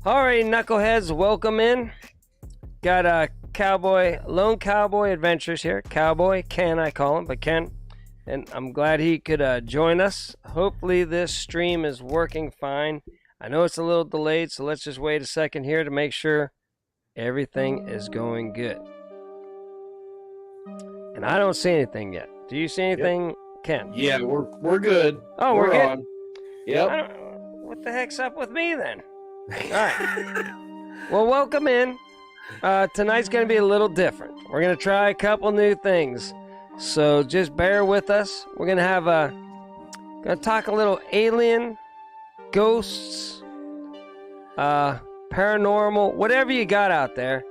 All right, knuckleheads, welcome in. Got a lone cowboy adventures here. Cowboy, Ken, I call him, but Ken. And I'm glad he could join us. Hopefully this stream is working fine. I know it's a little delayed, so let's just wait a second here to make sure everything is going good. And I don't see anything yet. Do you see anything, Ken? Yeah, we're good. Oh, we're good. On. Yep. What the heck's up with me then? All right. Well, welcome in. Tonight's going to be a little different. We're going to try a couple new things. So just bear with us. We're going to talk a little alien, ghosts, paranormal, whatever you got out there.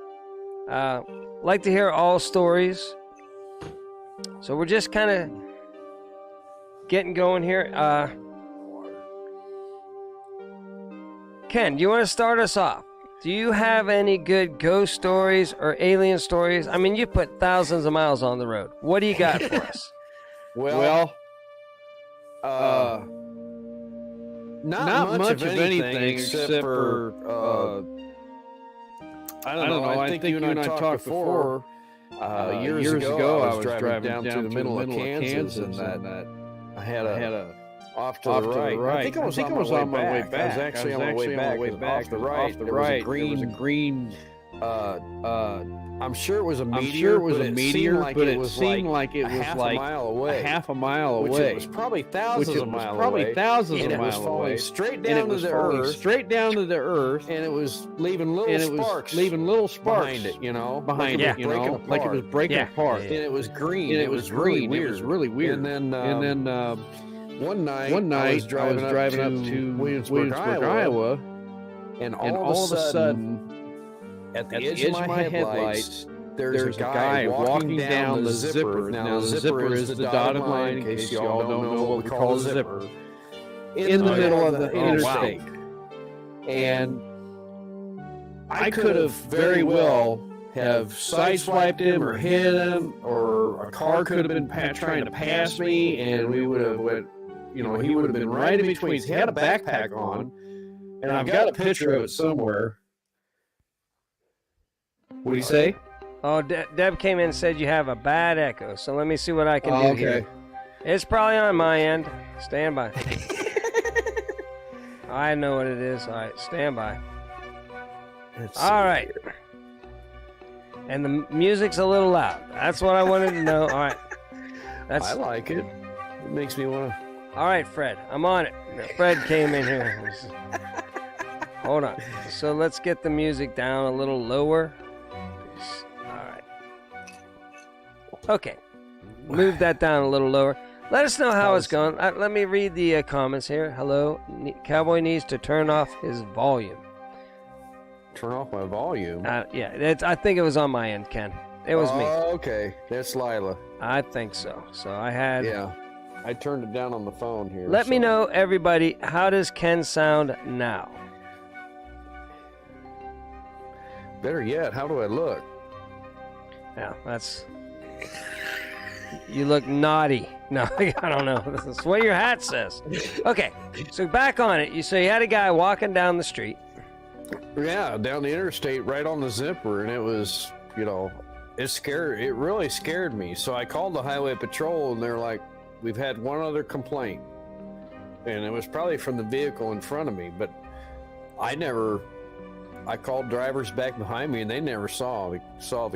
Like to hear all stories. So we're just kind of getting going here. Ken, do you want to start us off? Do you have any good ghost stories or alien stories? I mean, you put thousands of miles on the road. What do you got for us? Well, not much of anything except for I don't know. I think you and I talked before. Years ago, I was driving down through the middle of Kansas, and that I had a off to the right. I think I was on my way back. I was actually on my way back. Off the right, there was a green. I'm sure it was a meteor, but it seemed like it was like half a mile away. Which it was probably thousands of miles away. And it was falling straight down to the earth. And it was leaving little sparks behind it, like it was breaking apart. And it was green. It was really weird. And then one night I was driving up to Williamsburg, Iowa, and all of a sudden, at the edge of my headlights, there's a guy walking down the zipper. Now, the zipper is the dotted line, in case you all don't know what we call a zipper, in the middle of the interstate. And I could have very well have sideswiped him or hit him, or a car could have been trying to pass me, and we would have went, he would have been right in between. He had a backpack on, and I've got a picture of it somewhere. What do you say? Oh, Deb came in and said you have a bad echo, so let me see what I can do here. It's probably on my end. Stand by. I know what it is. All right, stand by. All right. And the music's a little loud. That's what I wanted to know. All right. I like it. It makes me want to... All right, Fred. I'm on it. Fred came in here. Hold on. So let's get the music down a little lower. Okay, move that down a little lower. Let us know how it's going. Let me read the comments here. Hello, Cowboy needs to turn off his volume. Turn off my volume? Yeah, I think it was on my end, Ken. It was me. Oh, okay. That's Lila. I think so. So I had... Yeah, I turned it down on the phone here. Let me know, everybody, how does Ken sound now? Better yet, how do I look? Yeah, that's... You look naughty. No, I don't know. This is what your hat says. Okay, so back on it. So you had a guy walking down the street. Yeah, down the interstate, right on the zipper, and it was, it really scared me. So I called the highway patrol, and they're like, "We've had one other complaint," and it was probably from the vehicle in front of me. But I called drivers back behind me, and they never saw the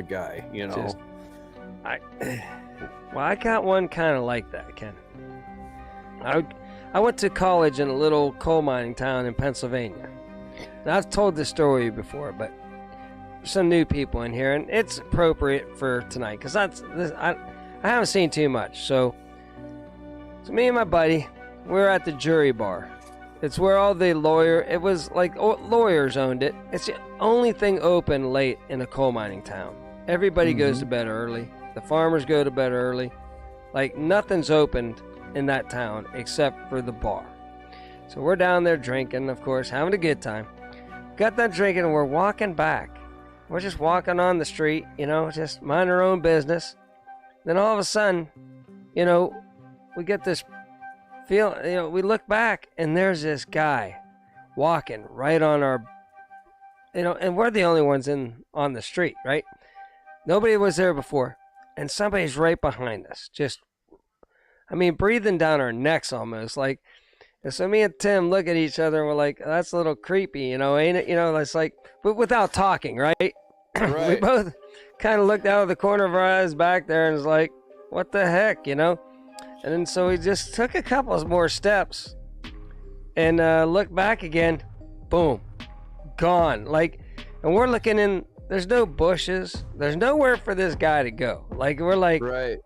guy. I got one kind of like that, Ken. I went to college in a little coal mining town in Pennsylvania. Now, I've told this story before, but there's some new people in here, and it's appropriate for tonight because I haven't seen too much. So me and my buddy, we were at the jury bar. It's where all the it was like lawyers owned it. It's the only thing open late in a coal mining town. Everybody goes to bed early. The farmers go to bed early. Like, nothing's opened in that town except for the bar. So we're down there drinking, of course, having a good time. Got done drinking and we're walking back. We're just walking on the street, just mind our own business. Then all of a sudden, we get this feel, we look back and there's this guy walking right on our and we're the only ones on the street, right? Nobody was there before, and somebody's right behind us, just, I mean, breathing down our necks almost, like. And so me and Tim look at each other and we're like, that's a little creepy, ain't it? It's like, but without talking, right? Right. We both kind of looked out of the corner of our eyes back there and was like, what the heck, And then so we just took a couple more steps and looked back again. Boom. Gone. Like, and we're looking in, there's no bushes. There's nowhere for this guy to go. Like, we're like, right.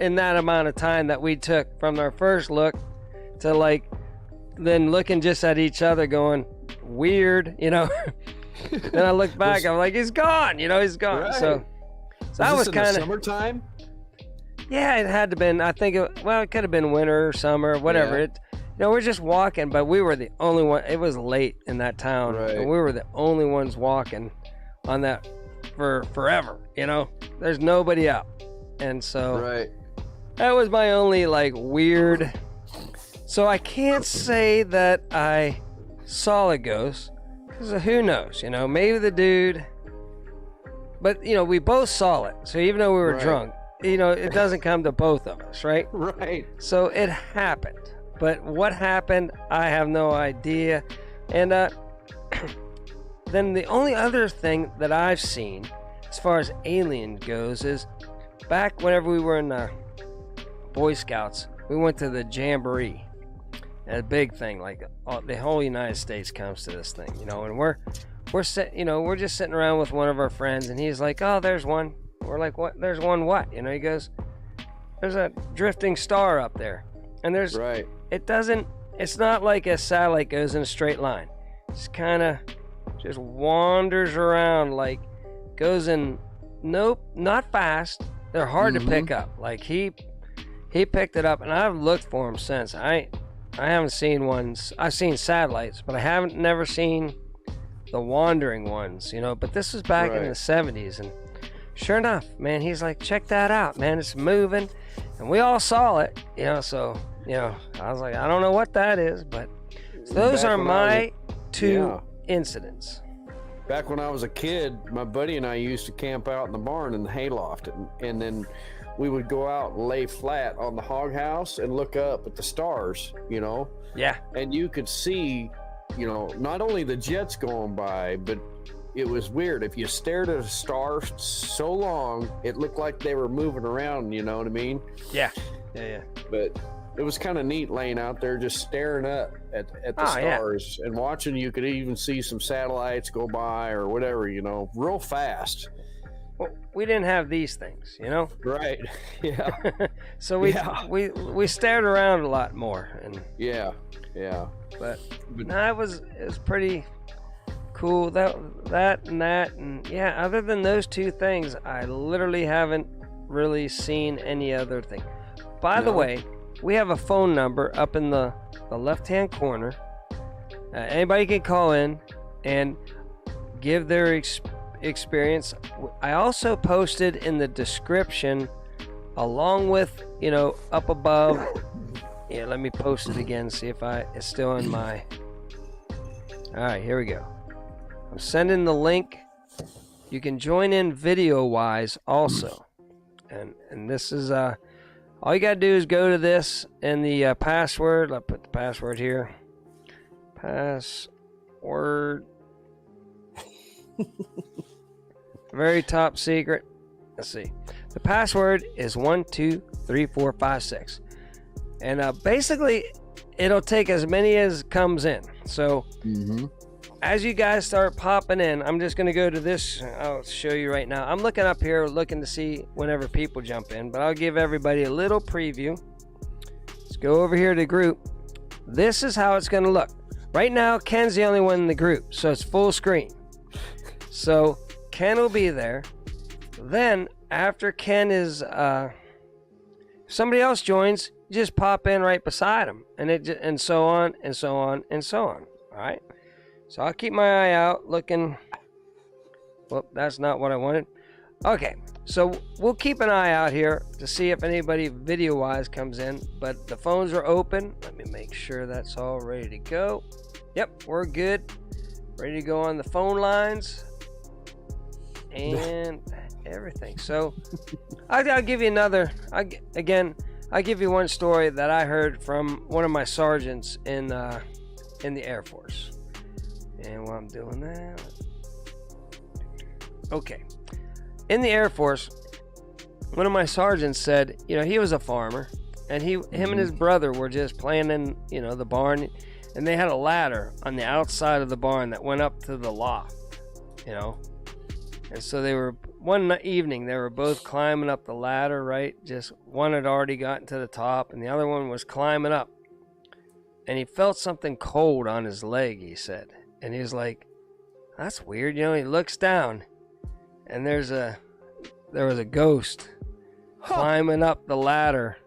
In that amount of time that we took from our first look to like, then looking just at each other going, weird, Then I look back, I'm like, he's gone, he's gone. Right. So that was kind of summertime. Yeah, it had to been. I think it could have been winter, summer, whatever. Yeah. We're just walking, but we were the only one. It was late in that town, right. And we were the only ones walking on that for forever. There's nobody out, and so right. That was my only like weird. So I can't say that I saw a ghost, because who knows, maybe the dude, but, we both saw it. So even though we were right. drunk, it doesn't come to both of us, right? Right. So it happened. But what happened, I have no idea. And then the only other thing that I've seen as far as alien goes is back whenever we were in Boy Scouts, we went to the Jamboree. A big thing, like the whole United States comes to this thing, and we're just sitting around with one of our friends, and he's like, oh, there's one. We're like, what? There's one what? He goes, there's a drifting star up there, and there's right. It's not like a satellite goes in a straight line. It's kind of just wanders around, like goes in. Nope, not fast. They're hard to pick up. Like he picked it up, and I've looked for him since. I haven't seen ones. I've seen satellites, but I haven't never seen the wandering ones, But this was back in the 70s, and sure enough, man, he's like, check that out, man. It's moving, and we all saw it, So, I was like, I don't know what that is, but so those are my two incidents. Back when I was a kid, my buddy and I used to camp out in the barn in the hayloft, and then we would go out and lay flat on the hog house and look up at the stars, Yeah. And you could see, not only the jets going by, but it was weird. If you stared at a star so long, it looked like they were moving around, you know what I mean? Yeah. Yeah. But it was kind of neat laying out there just staring up at the stars and watching. You could even see some satellites go by or whatever, real fast. Well, we didn't have these things, Right. Yeah. So we stared around a lot more, and yeah. But no, it was pretty cool. That and yeah. Other than those two things, I literally haven't really seen any other thing. By the way, we have a phone number up in the left-hand corner. Anybody can call in and give their experience. I also posted in the description, along with up above. Yeah, let me post it again, see if it's still in my. All right, here we go. I'm sending the link. You can join in video wise also, and this is all you gotta do is go to this and the password. I'll put the password here. Password. Very top secret. Let's see. The password is 123456, and basically, it'll take as many as comes in. So, as you guys start popping in, I'm just gonna go to this. I'll show you right now. I'm looking up here, looking to see whenever people jump in, but I'll give everybody a little preview. Let's go over here to group. This is how it's gonna look. Right now, Ken's the only one in the group, so it's full screen. So Ken will be there. Then after Ken is, if somebody else joins, you just pop in right beside him, and so on and so on and so on. All right. So I'll keep my eye out looking. Well, that's not what I wanted. Okay. So we'll keep an eye out here to see if anybody video-wise comes in. But the phones are open. Let me make sure that's all ready to go. Yep, we're good. ready to go on the phone lines and everything. So I'll give you another. I'll give you one story that I heard from one of my sergeants in the Air Force. And while I'm doing that, okay. In the Air Force, one of my sergeants said, he was a farmer, and him and his brother were just playing in, the barn, and they had a ladder on the outside of the barn that went up to the loft, And so one evening, they were both climbing up the ladder, right? Just one had already gotten to the top, and the other one was climbing up. And he felt something cold on his leg, he said. And he was like, that's weird. He looks down, and there was a ghost climbing up the ladder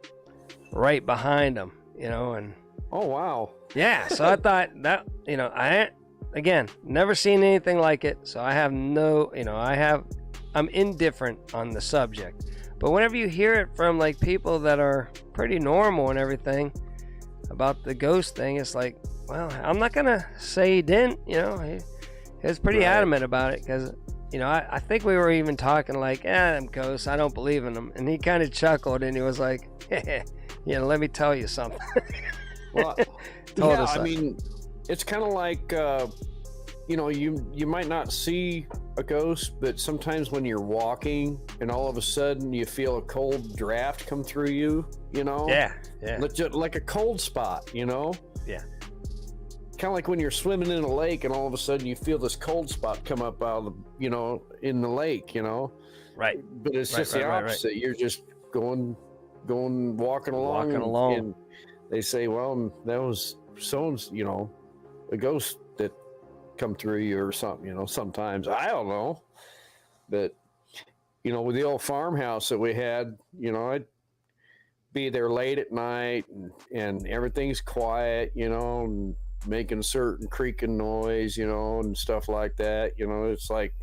right behind him, and oh wow. Yeah, so I thought that, again, never seen anything like it, so I have I'm indifferent on the subject. But whenever you hear it from like people that are pretty normal and everything about the ghost thing, it's like, well, I'm not gonna say he didn't, he was pretty adamant about it, because I think we were even talking like, them ghosts, I don't believe in them. And he kind of chuckled, and he was like, let me tell you something. Well, yeah, I mean, it's kind of like, you might not see a ghost, but sometimes when you're walking and all of a sudden you feel a cold draft come through you, Yeah. Like a cold spot, Yeah. Kind of like when you're swimming in a lake and all of a sudden you feel this cold spot come up out of the, in the lake, Right. But it's just the opposite. Right. You're just walking along. And they say, well, that was a ghost that come through you or something, sometimes. I don't know. But, with the old farmhouse that we had, I'd be there late at night and everything's quiet, and making a certain creaking noise, and stuff like that. It's like,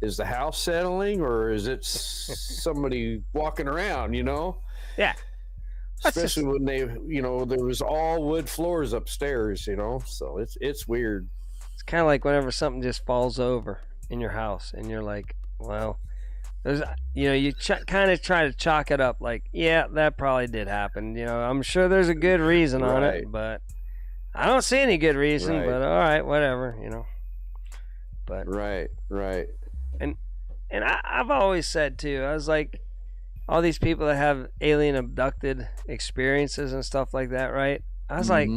is the house settling or is it somebody walking around, Yeah. Especially when there was all wood floors upstairs, so it's weird. It's kind of like whenever something just falls over in your house and you're like, well, there's, you kind of try to chalk it up like, yeah, that probably did happen. I'm sure there's a good reason on it, but I don't see any good reason, but all right, whatever, But right. And I've always said too, I was like, all these people that have alien abducted experiences and stuff like that, right? I was like,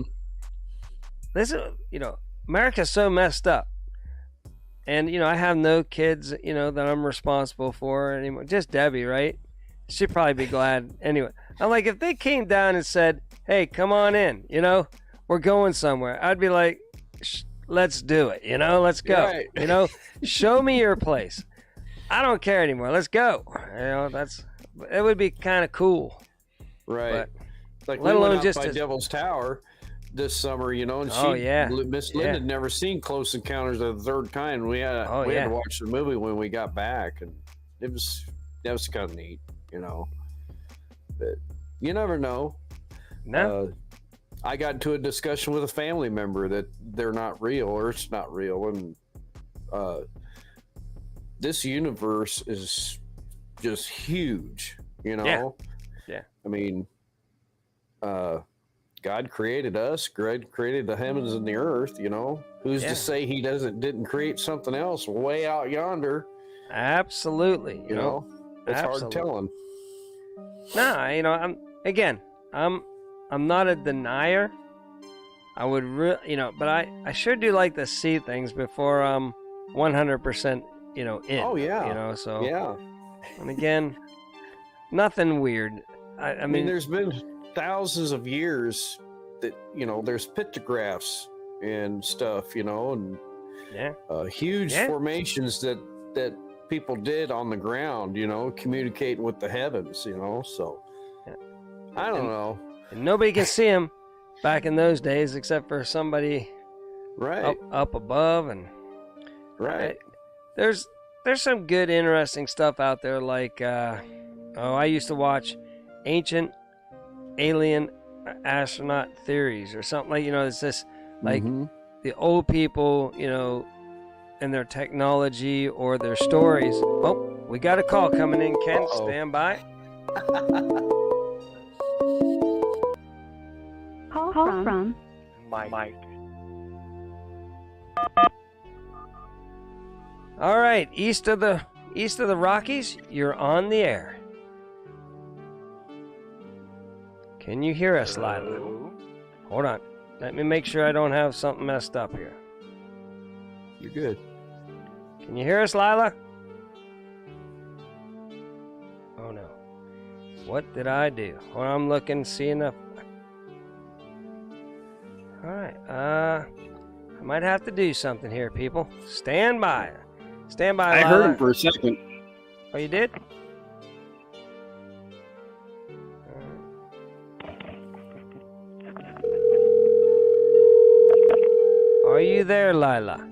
this is, America's so messed up. And, I have no kids, that I'm responsible for anymore. Just Debbie, right? She'd probably be glad. Anyway, I'm like, if they came down and said, hey, come on in, we're going somewhere, I'd be like, let's do it, let's go. Right. Show me your place. I don't care anymore. Let's go. It would be kind of cool. Right. But like let alone just by Devil's Tower this summer, and Miss Linda had never seen Close Encounters of the Third Kind. We had to watch the movie when we got back, and that was kind of neat, But you never know. No. I got into a discussion with a family member that they're not real, or it's not real, and this universe is just huge, Yeah. I mean, God created us. God created the heavens and the earth. Who's to say He didn't create something else way out yonder? Absolutely. It's hard telling. No, I'm not a denier. I would but I sure do like to see things before I'm 100%, in. Oh yeah. So yeah. And again, nothing weird. I mean, there's been thousands of years that there's pictographs and stuff, and huge formations that people did on the ground, communicating with the heavens, so I don't know. And nobody can see them back in those days except for somebody right up above, and right. There's some good, interesting stuff out there. Like, I used to watch Ancient Alien Astronaut Theories or something like. It's this like the old people, you know, and their technology or their stories. Oh, we got a call coming in, Ken. Uh-oh. Stand by. Call from Mike. All right, east of the Rockies, you're on the air. Can you hear us, Lila? Hold on. Let me make sure I don't have something messed up here. You're good. Can you hear us, Lila? Oh no. What did I do? Well, I'm looking, seeing if... Alright, I might have to do something here, people. Stand by. Stand by, I Lila. heard him for a second. Oh, you did? Are you there, Lila?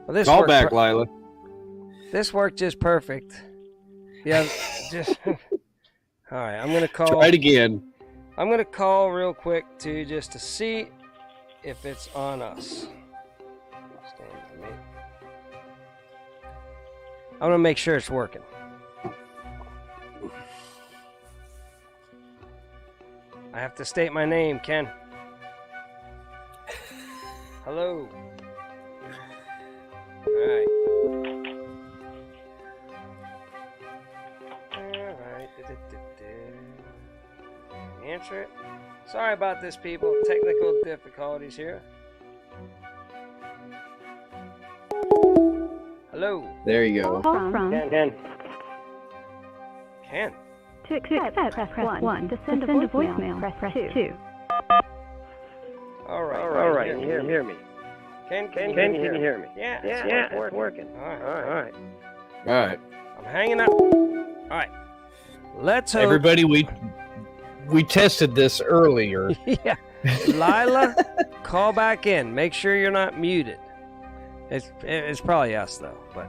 Well, this Call worked back, Lila. This worked just perfect. Yeah, just... All right, I'm going to call... Try it again. I'm gonna call real quick too, just to see if it's on us. I'm gonna make sure it's working. I have to state my name, Ken. Hello. All right. Answer it. Sorry about this, people. Technical difficulties here. Hello. There you go. Call from Ken. To accept, press 1. To send a voicemail, press 2. All right. All right. Can you hear me? Ken, Can you hear me? Yeah, It's working. All right. All right. I'm hanging up. All right. Let's hope. Everybody, we tested this earlier. Yeah. Lila, call back in. Make sure you're not muted. It's probably us though, but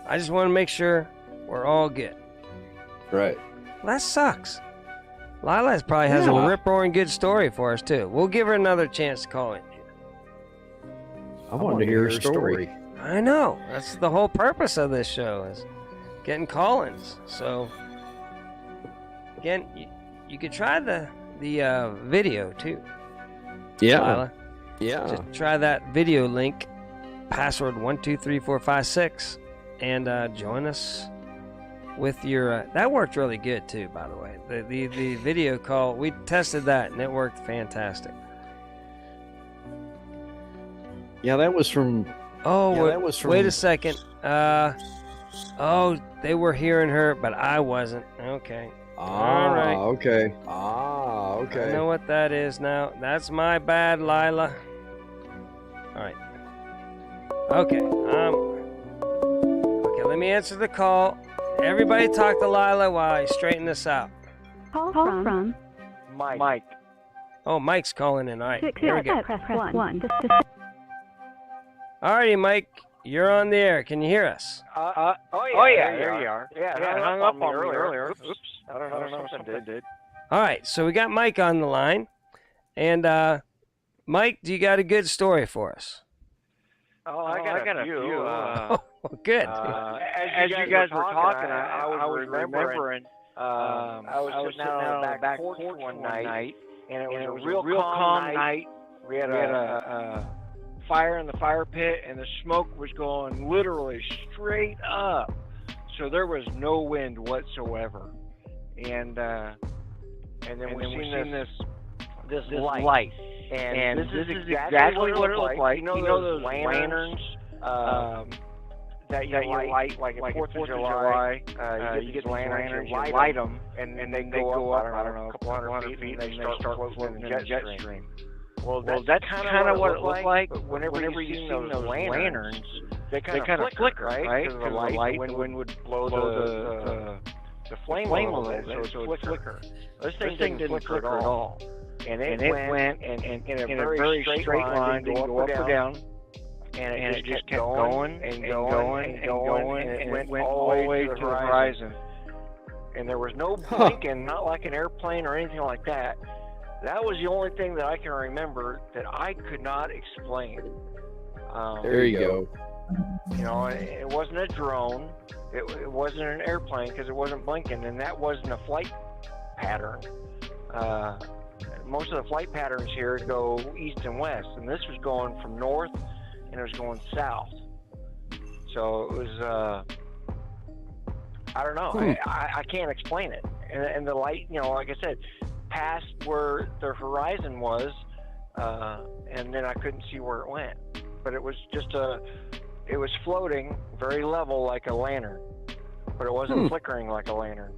I just want to make sure we're all good. Right. That sucks. Lila probably has a rip-roaring good story for us too. We'll give her another chance to call in. I wanted to hear her story. I know. That's the whole purpose of this show, is getting call-ins. So again, you could try the video too. Yeah. Lila. Yeah. Just try that video link, password 123456, and join us with your. That worked really good too, by the way. The video call, we tested that and it worked fantastic. Yeah, that was from. Wait a second. Oh, they were hearing her, but I wasn't. Okay. All right. Okay. I know what that is now. That's my bad, Lila. All right. Okay. Okay, let me answer the call. Everybody talk to Lila while I straighten this out. Call from Mike. Oh, Mike's calling in. All right. To Here we go. accept, press 1. All righty, Mike. You're on the air. Can you hear us? Oh yeah, there you are. Yeah, hung up on me earlier. Oops. I don't know, something did. All right, so we got Mike on the line. And, Mike, do you got a good story for us? Oh, I got a few. Good. As you guys were talking, I was remembering. I was sitting out on the back porch one night, and it was a real calm night. We had a fire in the fire pit, and the smoke was going literally straight up. So there was no wind whatsoever. And then we seen this light. And this is exactly what it looked like. You know those lanterns that you light like at 4th of July? You get lanterns, you light them, and they go up, I don't know, a couple hundred feet, and they start floating in the jet stream. Well, that's kind of what it looked like, but whenever you see those lanterns, they kind of flicker, right? Because the light, the wind would blow the flame a little bit, so it would flicker. This thing didn't flicker at all. And it went in a very straight line, didn't go up or down. And it just kept going and going and going, and it went all the way to the horizon. and there was no blinking, not like an airplane or anything like that. That was the only thing that I can remember that I could not explain. There you go. You know, it wasn't a drone. It wasn't an airplane because it wasn't blinking, and that wasn't a flight pattern. Most of the flight patterns here go east and west, and this was going from north, and it was going south. So it was, I don't know. I can't explain it. And the light, you know, like I said, past where the horizon was, and then I couldn't see where it went. But it was just it was floating very level like a lantern, but it wasn't flickering like a lantern.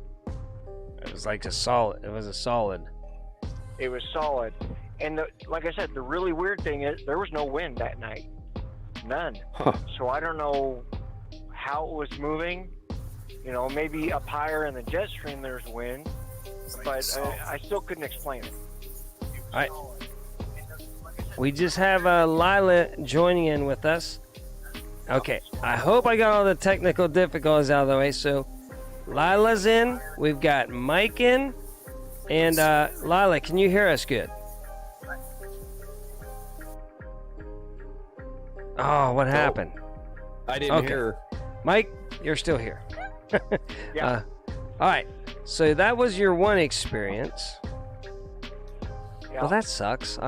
It was like a solid. It was a solid. It was solid. And like I said, the really weird thing is there was no wind that night. None. So I don't know how it was moving. You know, maybe up higher in the jet stream there's wind, but I still couldn't explain it. All right. We just have Lila joining in with us. Okay, I hope I got all the technical difficulties out of the way. So Lila's in, we've got Mike in, and Lila, can you hear us good? Oh, what happened? I didn't hear. Mike, you're still here. Yeah. All right, so that was your one experience. Yeah. Well, that sucks.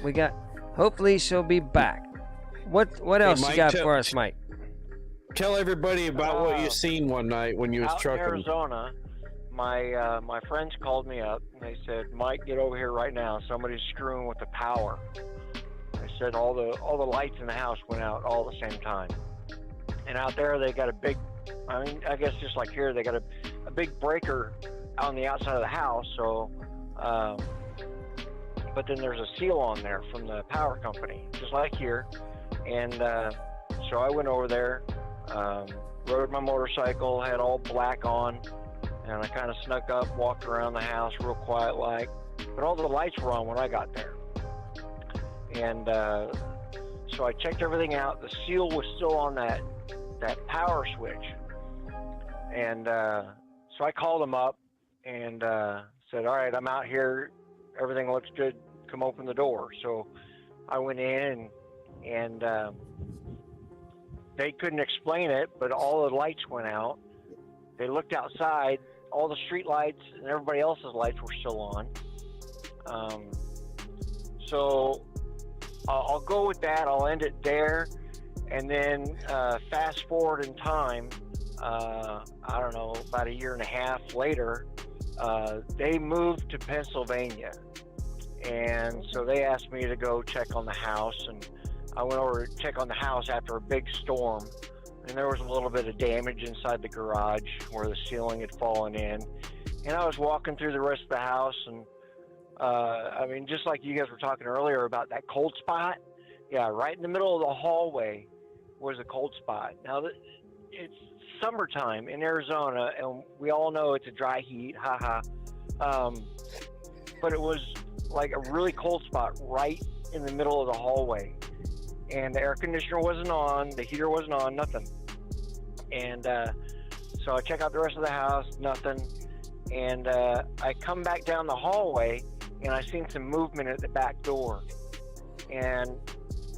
We got. Hopefully, she'll be back. What else Mike, you got for us, Mike? Tell everybody about what you seen one night when you was out trucking. in Arizona, my friends called me up and they said, "Mike, get over here right now. Somebody's screwing with the power." They said all the lights in the house went out all at the same time. And out there, they got a big. I mean, I guess just like here, they got a big breaker on the outside of the house. So. But then there's a seal on there from the power company, just like here. And so I went over there, rode my motorcycle, had all black on, and I kind of snuck up, walked around the house real quiet like. But all the lights were on when I got there. And so I checked everything out. The seal was still on that power switch. And so I called them up and said, "All right, I'm out here. Everything looks good. Come open the door." So I went in and they couldn't explain it, but all the lights went out. They looked outside, all the street lights and everybody else's lights were still on. So I'll go with that. I'll end it there. And then fast forward in time, I don't know, about a year and a half later, they moved to Pennsylvania. And so they asked me to go check on the house, and I went over to check on the house after a big storm, and there was a little bit of damage inside the garage where the ceiling had fallen in. And I was walking through the rest of the house, and I mean, just like you guys were talking earlier about that cold spot, yeah, right in the middle of the hallway was a cold spot. Now, it's summertime in Arizona, and we all know it's a dry heat, haha. But it was like a really cold spot right in the middle of the hallway. And the air conditioner wasn't on, the heater wasn't on, nothing. And so I check out the rest of the house, nothing. And I come back down the hallway, and I seen some movement at the back door. And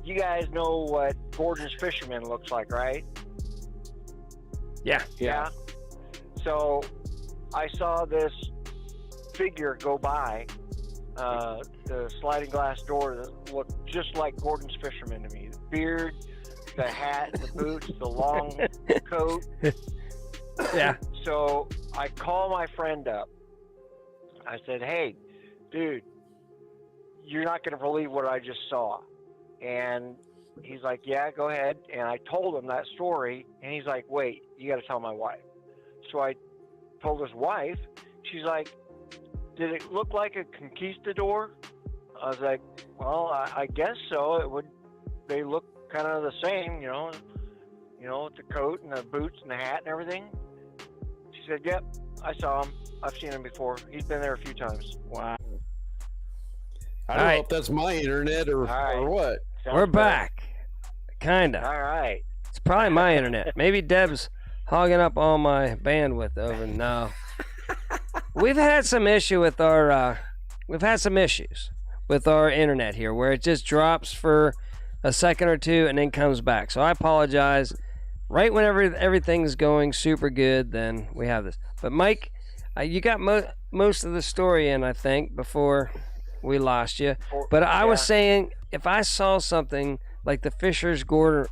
you guys know what Gordon's Fisherman looks like, right? Yeah. So I saw this figure go by the sliding glass door that looked just like Gordon's Fisherman to me. The beard, the hat, the boots, the long coat. Yeah. So I call my friend up. I said, "Hey, dude, you're not going to believe what I just saw." And he's like, "Yeah, go ahead." And I told him that story, and he's like, "Wait, you got to tell my wife." So I told his wife. She's like, "Did it look like a conquistador?" I was like, "Well, I guess so. They look kind of the same, you know, with the coat and the boots and the hat and everything." She said, "Yep, I saw him. I've seen him before. He's been there a few times." Wow. I don't know if that's my internet or what. We're back. Kinda. All right. It's probably my internet. Maybe Deb's hogging up all my bandwidth over now. We've had some issue with our issues with our internet here, where it just drops for a second or two and then comes back. So I apologize. Right whenever everything's going super good, then we have this. But Mike, you got most of the story in, I think, before we lost you. But I was saying, if I saw something like the Fisher's Gordon,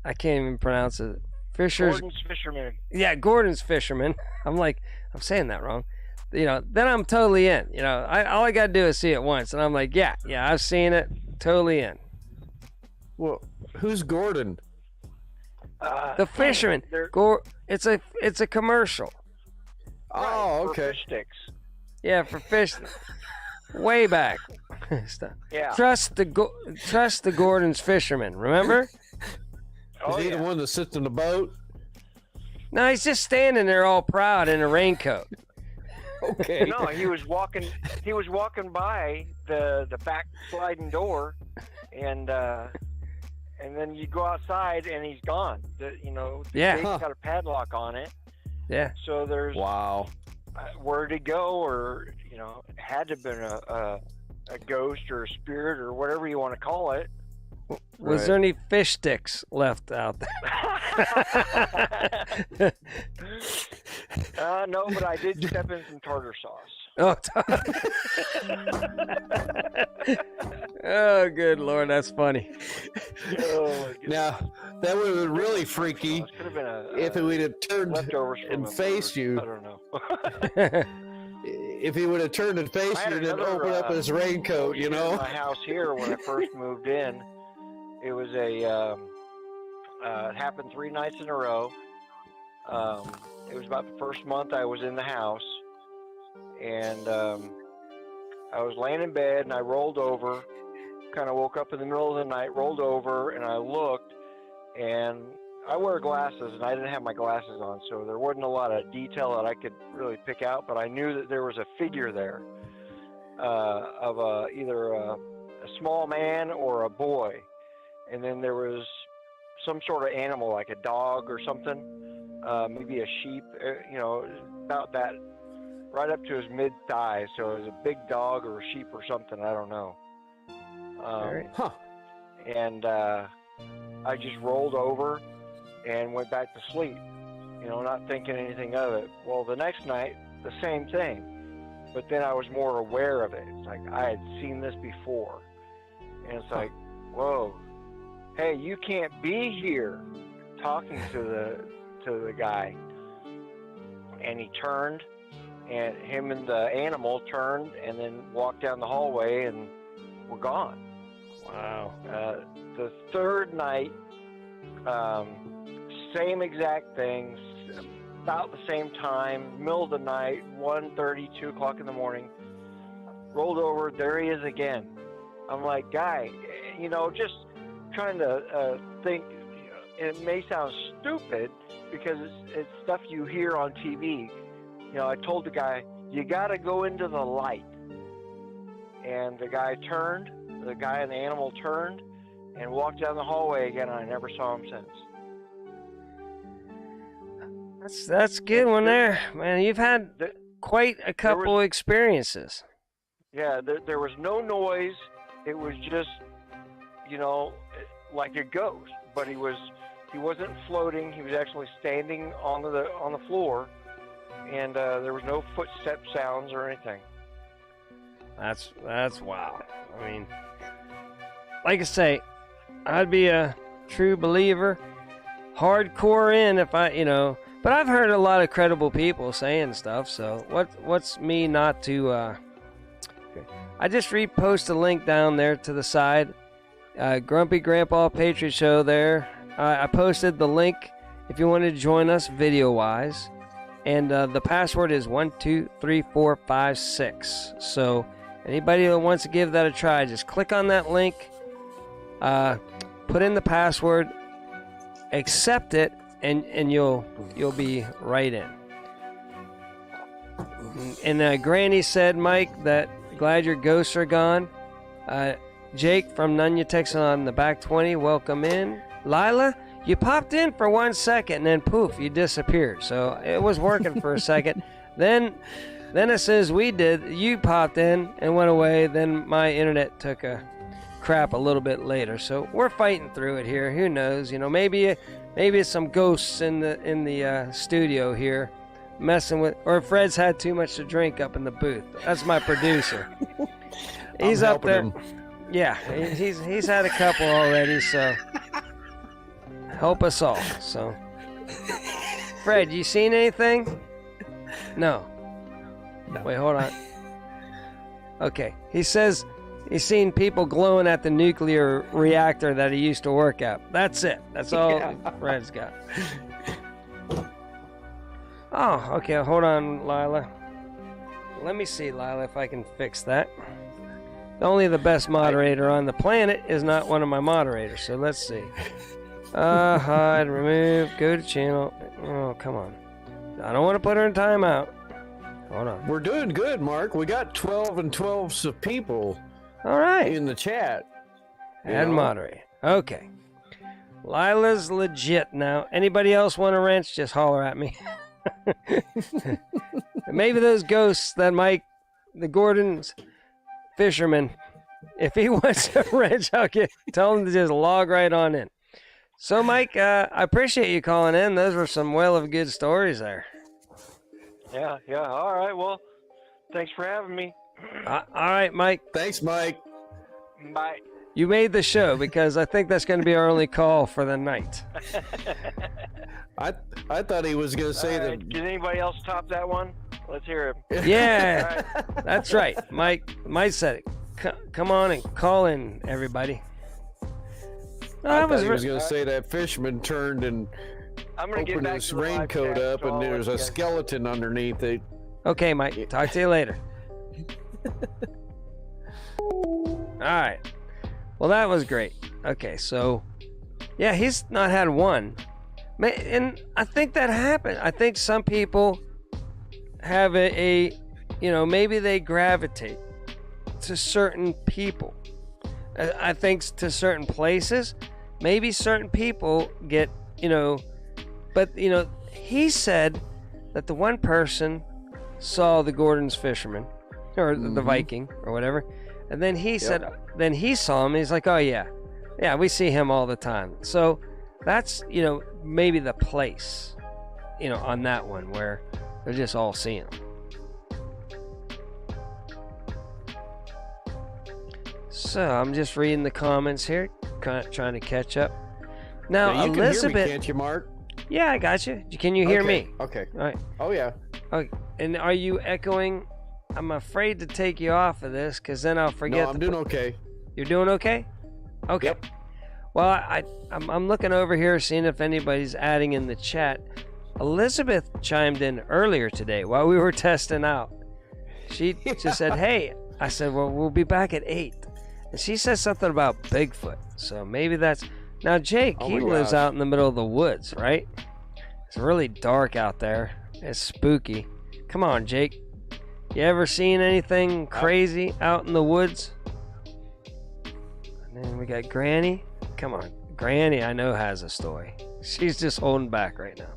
I can't even pronounce it. Gordon's Fisherman. Yeah, Gordon's Fisherman. I'm saying that wrong. Then I'm totally in. All I got to do is see it once, and I'm like, yeah, I've seen it. Totally in. Well, who's Gordon? The Fisherman. It's a commercial. Oh, okay. For fish sticks. Yeah, for fish. Way back. Yeah. Trust the Gordon's Fisherman. Remember? Is he the one that sits in the boat? No, he's just standing there all proud in a raincoat. Okay. No, he was walking by the back sliding door, and then you go outside and he's gone. The gate's got a padlock on it. Yeah. So there's where to go, or it had to have been a ghost or a spirit or whatever you want to call it. Was there any fish sticks left out there? No, but I did step in some tartar sauce. Oh, good Lord, that's funny. Now, that would have been really freaky if it would have turned and faced you. I don't know. If he would have turned and faced you and then opened up his raincoat, In my house here, when I first moved in, it was it happened 3 nights in a row. It was about the first month I was in the house, and I was laying in bed and I rolled over, kind of woke up in the middle of the night, rolled over, and I looked, and I wear glasses and I didn't have my glasses on, so there wasn't a lot of detail that I could really pick out, but I knew that there was a figure there of either a small man or a boy. And then there was some sort of animal, like a dog or something, maybe a sheep, about that, right up to his mid-thigh. So it was a big dog or a sheep or something, I don't know. And I just rolled over and went back to sleep, not thinking anything of it. Well, the next night, the same thing. But then I was more aware of it. It's like I had seen this before. And it's like, whoa. Hey, you can't be here, talking to the guy. And he turned, and him and the animal turned and then walked down the hallway and were gone. Wow. The third night, same exact things, about the same time, middle of the night, 1:30, 2 o'clock in the morning. Rolled over, there he is again. I'm like, guy, just trying to think, it may sound stupid because it's stuff you hear on TV. I told the guy, you got to go into the light. And the guy and the animal turned and walked down the hallway again, and I never saw him since. That's a good one there. Man, you've had quite a couple experiences. Yeah, there was no noise. It was just, like a ghost, but he wasn't floating. He was actually standing on the floor, and there was no footstep sounds or anything. That's wow. I mean, like I say, I'd be a true believer, hardcore in if but I've heard a lot of credible people saying stuff. So what's me not to? I just repost a link down there to the side. Grumpy Grandpa Patriot Show there. I posted the link if you want to join us video-wise. And the password is 123456. So anybody that wants to give that a try, just click on that link, put in the password, accept it, and you'll be right in. And Granny said, Mike, that glad your ghosts are gone. Jake from Nunya, Texas on the back 20, welcome in. Lila, You popped in for 1 second and then poof, you disappeared. So it was working for a second. Then as soon as we did, you popped in and went away. Then my internet took a crap a little bit later. So we're fighting through it here. Who knows? You know, maybe it's some ghosts in the studio here messing with, or Fred's had too much to drink up in the booth. That's my producer. He's up there. Him. Yeah, he's had a couple already, so help us all. So, Fred, you seen anything? No. Wait, hold on. Okay, he says he's seen people glowing at the nuclear reactor that he used to work at. That's it. That's all Fred's got. Oh, okay, hold on, Lila. Let me see, Lila, if I can fix that. Only the best moderator on the planet is not one of my moderators, so let's see. Hide, remove, go to channel. Oh, come on. I don't want to put her in timeout. Hold on. We're doing good, Mark. We got 12 and 12 of people all right in the chat. Add moderator. Okay. Lila's legit now. Anybody else want a wrench? Just holler at me. Maybe those ghosts that Mike, the Gordon's fisherman, if he wants a wrench, tell him to just log right on in. So, Mike, I appreciate you calling in. Those were some well of good stories there. Yeah. All right. Well, thanks for having me. All right, Mike. Thanks, Mike. Bye. You made the show because I think that's going to be our only call for the night. I thought he was going to say that. Did anybody else top that one? Let's hear it. Yeah, that's right. Mike said it. Come on and call in, everybody. I thought he was going to say that fisherman turned and opened his raincoat up and there's a skeleton underneath it. Okay, Mike. Talk to you later. All right. Well, that was great. Okay, so, yeah, he's not had one. And I think that happened. I think some people have maybe they gravitate to certain people. I think to certain places. Maybe certain people get, but, he said that the one person saw the Gordon's fisherman, or the Viking, or whatever, and then he said, then he saw him, and he's like, oh, yeah, we see him all the time. So that's, maybe the place, on that one where they're just all seeing him. So I'm just reading the comments here, trying to catch up. Now, you Elizabeth, can hear me, can't you, Mark? Yeah, I got you. Can you hear me? Okay. All right. Oh yeah. Okay. And are you echoing? I'm afraid to take you off of this because then I'll forget. No, I'm doing okay. You're doing okay? Okay. Yep. Well, I'm looking over here, seeing if anybody's adding in the chat. Elizabeth chimed in earlier today while we were testing out. She just said, "Hey," I said, "Well, we'll be back at 8." And she said something about Bigfoot. So maybe that's... Now, Jake, he lives out in the middle of the woods, right? It's really dark out there. It's spooky. Come on, Jake. You ever seen anything crazy out in the woods? And then we got Granny. Come on. Granny, I know, has a story. She's just holding back right now.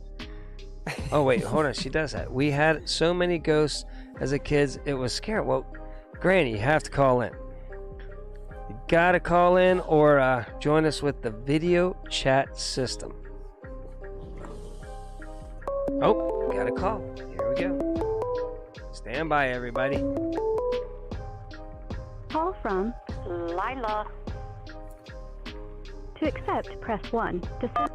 Oh, wait. Hold on. She does that. We had so many ghosts as a kid. It was scary. Well, Granny, you have to call in. You gotta call in or join us with the video chat system. Oh, got a call. Here we go. Stand by, everybody. Call from Lila. To accept, press 1. All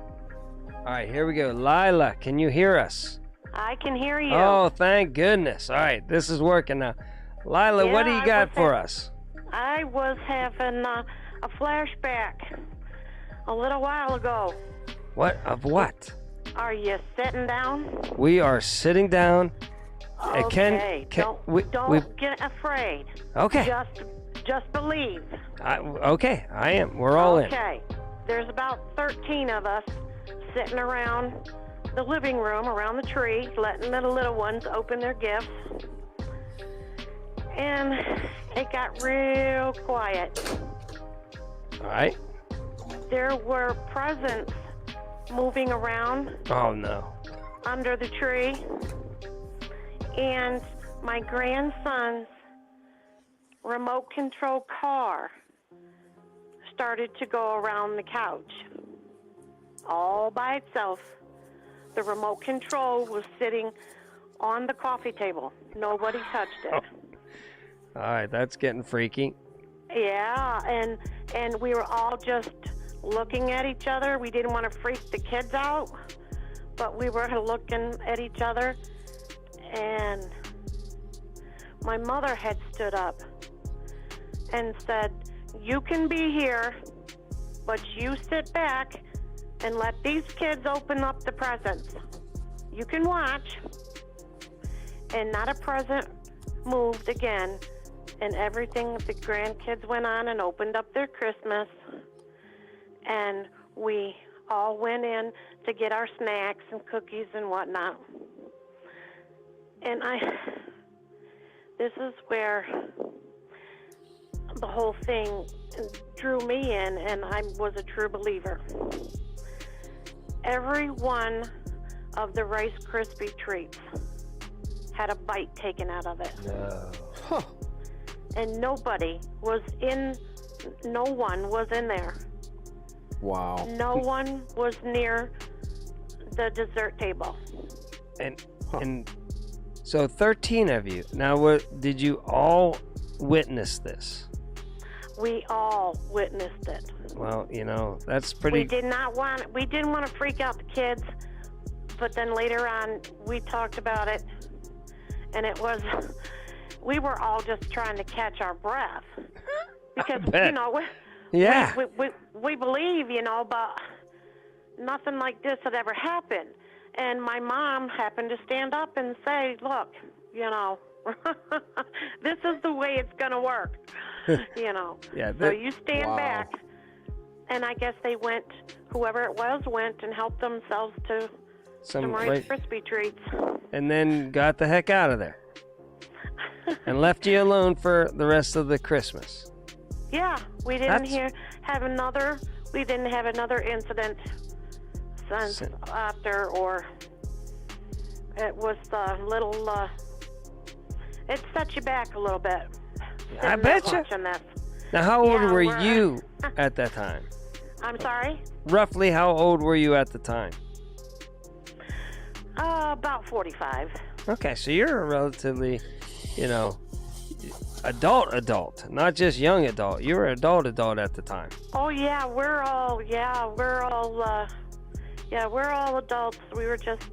right, here we go. Lila, can you hear us? I can hear you. Oh, thank goodness. All right, this is working now. Lila, what do you got for us? I was having a flashback a little while ago. What? Of what? Are you sitting down? We are sitting down. Okay. Don't get afraid. Okay. Just believe. Okay, I am. We're all in. Okay. There's about 13 of us sitting around the living room, around the tree, letting the little ones open their gifts. And it got real quiet. All right. There were presents moving around Oh, no. under the tree. And my grandson's remote control car started to go around the couch all by itself. The remote control was sitting on the coffee table. Nobody touched it. All right, that's getting freaky. Yeah, and we were all just looking at each other. We didn't want to freak the kids out, but we were looking at each other. And my mother had stood up and said, "You can be here, but you sit back and let these kids open up the presents. You can watch." And not a present moved again. And everything, the grandkids went on and opened up their Christmas. And we all went in to get our snacks and cookies and whatnot. And this is where the whole thing drew me in, and I was a true believer. Every one of the Rice Krispie treats had a bite taken out of it. No. Huh. And no one was in there. Wow. No one was near the dessert table. And so 13 of you. Now, did you all witness this? We all witnessed it. Well, that's pretty... We didn't want to freak out the kids, but then later on we talked about it, and we were all just trying to catch our breath. Because, Yeah. we believe, but nothing like this had ever happened. And my mom happened to stand up and say, "Look, this is the way it's going to work." Yeah, so you stand Wow. back. And I guess they went, whoever it was, went and helped themselves to some Rice Krispie treats. And then got the heck out of there. And left you alone for the rest of the Christmas. Yeah, we didn't have another incident since after, or it was the little, it set you back a little bit. I bet you. Now, how old were you at that time? I'm sorry? Roughly how old were you at the time? About 45. Okay, so you're a relatively, adult, not just young adult. You were adult at the time. Oh yeah, we're all adults. We were just,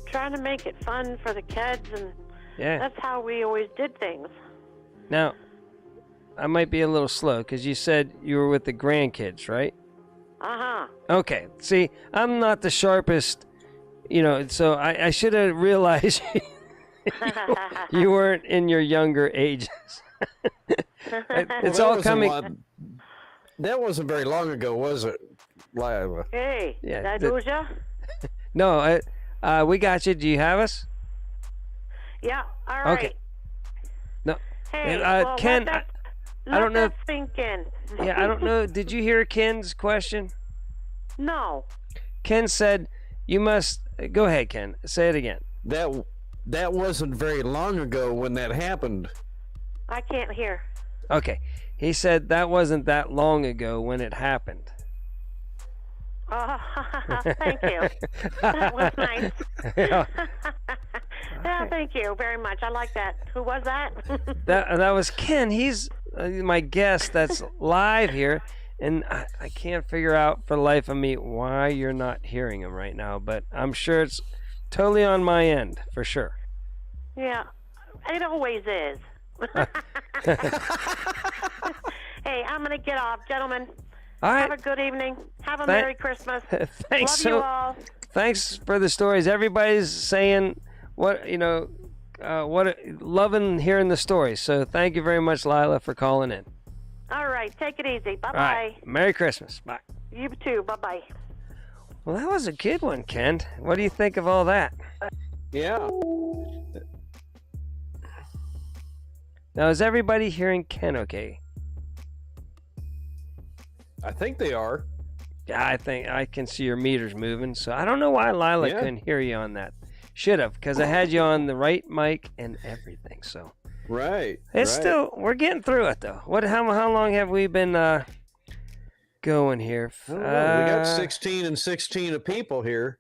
trying to make it fun for the kids, and that's how we always did things. Now, I might be a little slow because you said you were with the grandkids, right? Uh-huh. Okay. See, I'm not the sharpest, so I should have realized you weren't in your younger ages. It's all coming. That wasn't very long ago, was it, Lila? Hey, did I lose ya? No, we got you. Do you have us? Yeah, all right. Okay. No. Hey, Ken, I don't know. Let that sink in. Yeah, I don't know. Did you hear Ken's question? No. Ken said, "You must." Go ahead, Ken. Say it again. That wasn't very long ago when that happened. I can't hear. Okay. He said that wasn't that long ago when it happened. Thank you. That was nice. Yeah, thank you very much. I like that. Who was that? That was Ken. He's my guest that's live here, and I can't figure out for the life of me why you're not hearing him right now, but I'm sure it's totally on my end, for sure. Yeah, it always is. Hey, I'm going to get off, gentlemen. All right. Have a good evening. Have a Merry Christmas. Thanks. Love you all. Thanks for the stories. Everybody's saying loving hearing the stories. So thank you very much, Lila, for calling in. All right. Take it easy. Bye-bye. All right. Merry Christmas. Bye. You too. Bye-bye. Well, that was a good one, Ken. What do you think of all that? Yeah. Now, is everybody hearing Ken okay? I think they are. Yeah, I think I can see your meters moving. So I don't know why Lila couldn't hear you on that. Should have, because I had you on the right mic and everything. So right, it's still, we're getting through it though. How long have we been going here? We got 16 and 16 of people here.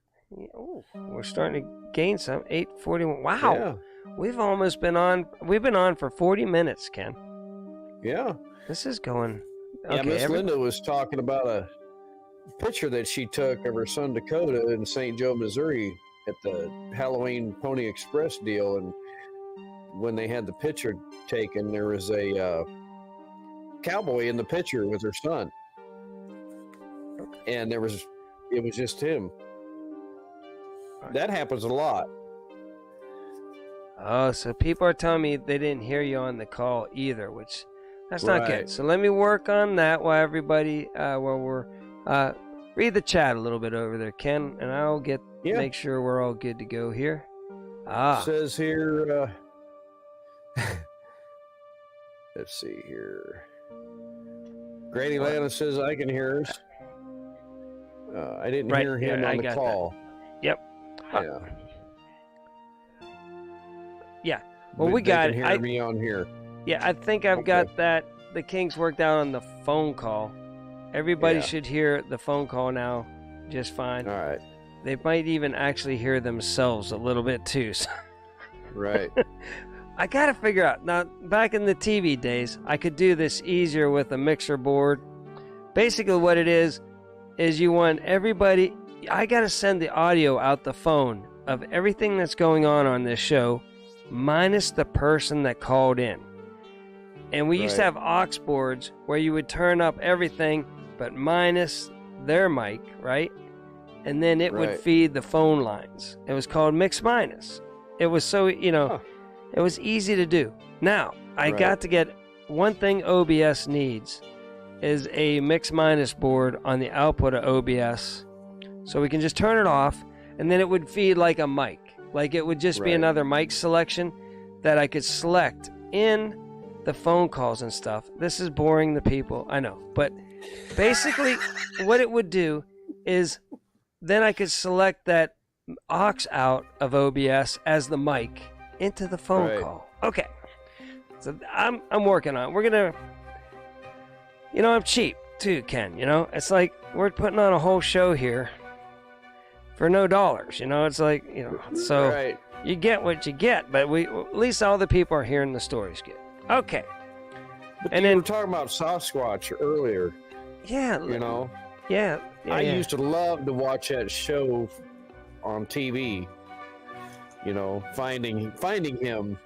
Oh, we're starting to gain some. 8:41. Wow, Yeah. we've been on for 40 minutes, Ken. Yeah. This is going. Yeah, Okay, Miss Linda was talking about a picture that she took of her son Dakota in St. Joe, Missouri at the Halloween Pony Express deal. And when they had the picture taken, there was a cowboy in the picture with her son. And it was just him. That happens a lot. Oh, so people are telling me they didn't hear you on the call either, which that's not good. So let me work on that while everybody, we're read the chat a little bit over there, Ken, and I'll make sure we're all good to go here. It says here, let's see here. Grady Lana says I can hear us. I didn't hear him on the call. That. Yep. Yeah. Yeah. Well, we got it. Hear me on here. Yeah, I think I've got that. The Kinks worked out on the phone call. Everybody should hear the phone call now just fine. All right. They might even actually hear themselves a little bit too. So. Right. I got to figure out. Now, back in the TV days, I could do this easier with a mixer board. Basically, what it is you want everybody... I got to send the audio out the phone of everything that's going on this show, minus the person that called in. And we used to have aux boards where you would turn up everything, but minus their mic, right? And then it would feed the phone lines. It was called mix minus. It was so, it was easy to do. Now, I got to get one thing OBS needs is a mix minus board on the output of OBS. So we can just turn it off, and then it would feed like a mic. Like it would just be another mic selection that I could select in the phone calls and stuff. This is boring the people, I know. But basically what it would do is then I could select that aux out of OBS as the mic into the phone call. Okay. So I'm working on it. We're going to, I'm cheap too, Ken. It's like we're putting on a whole show here for no dollars. It's like, so you get what you get, but at least all the people are hearing the stories good. Okay. But and then we were talking about Sasquatch earlier. Yeah. Yeah. I used to love to watch that show on TV. Finding him.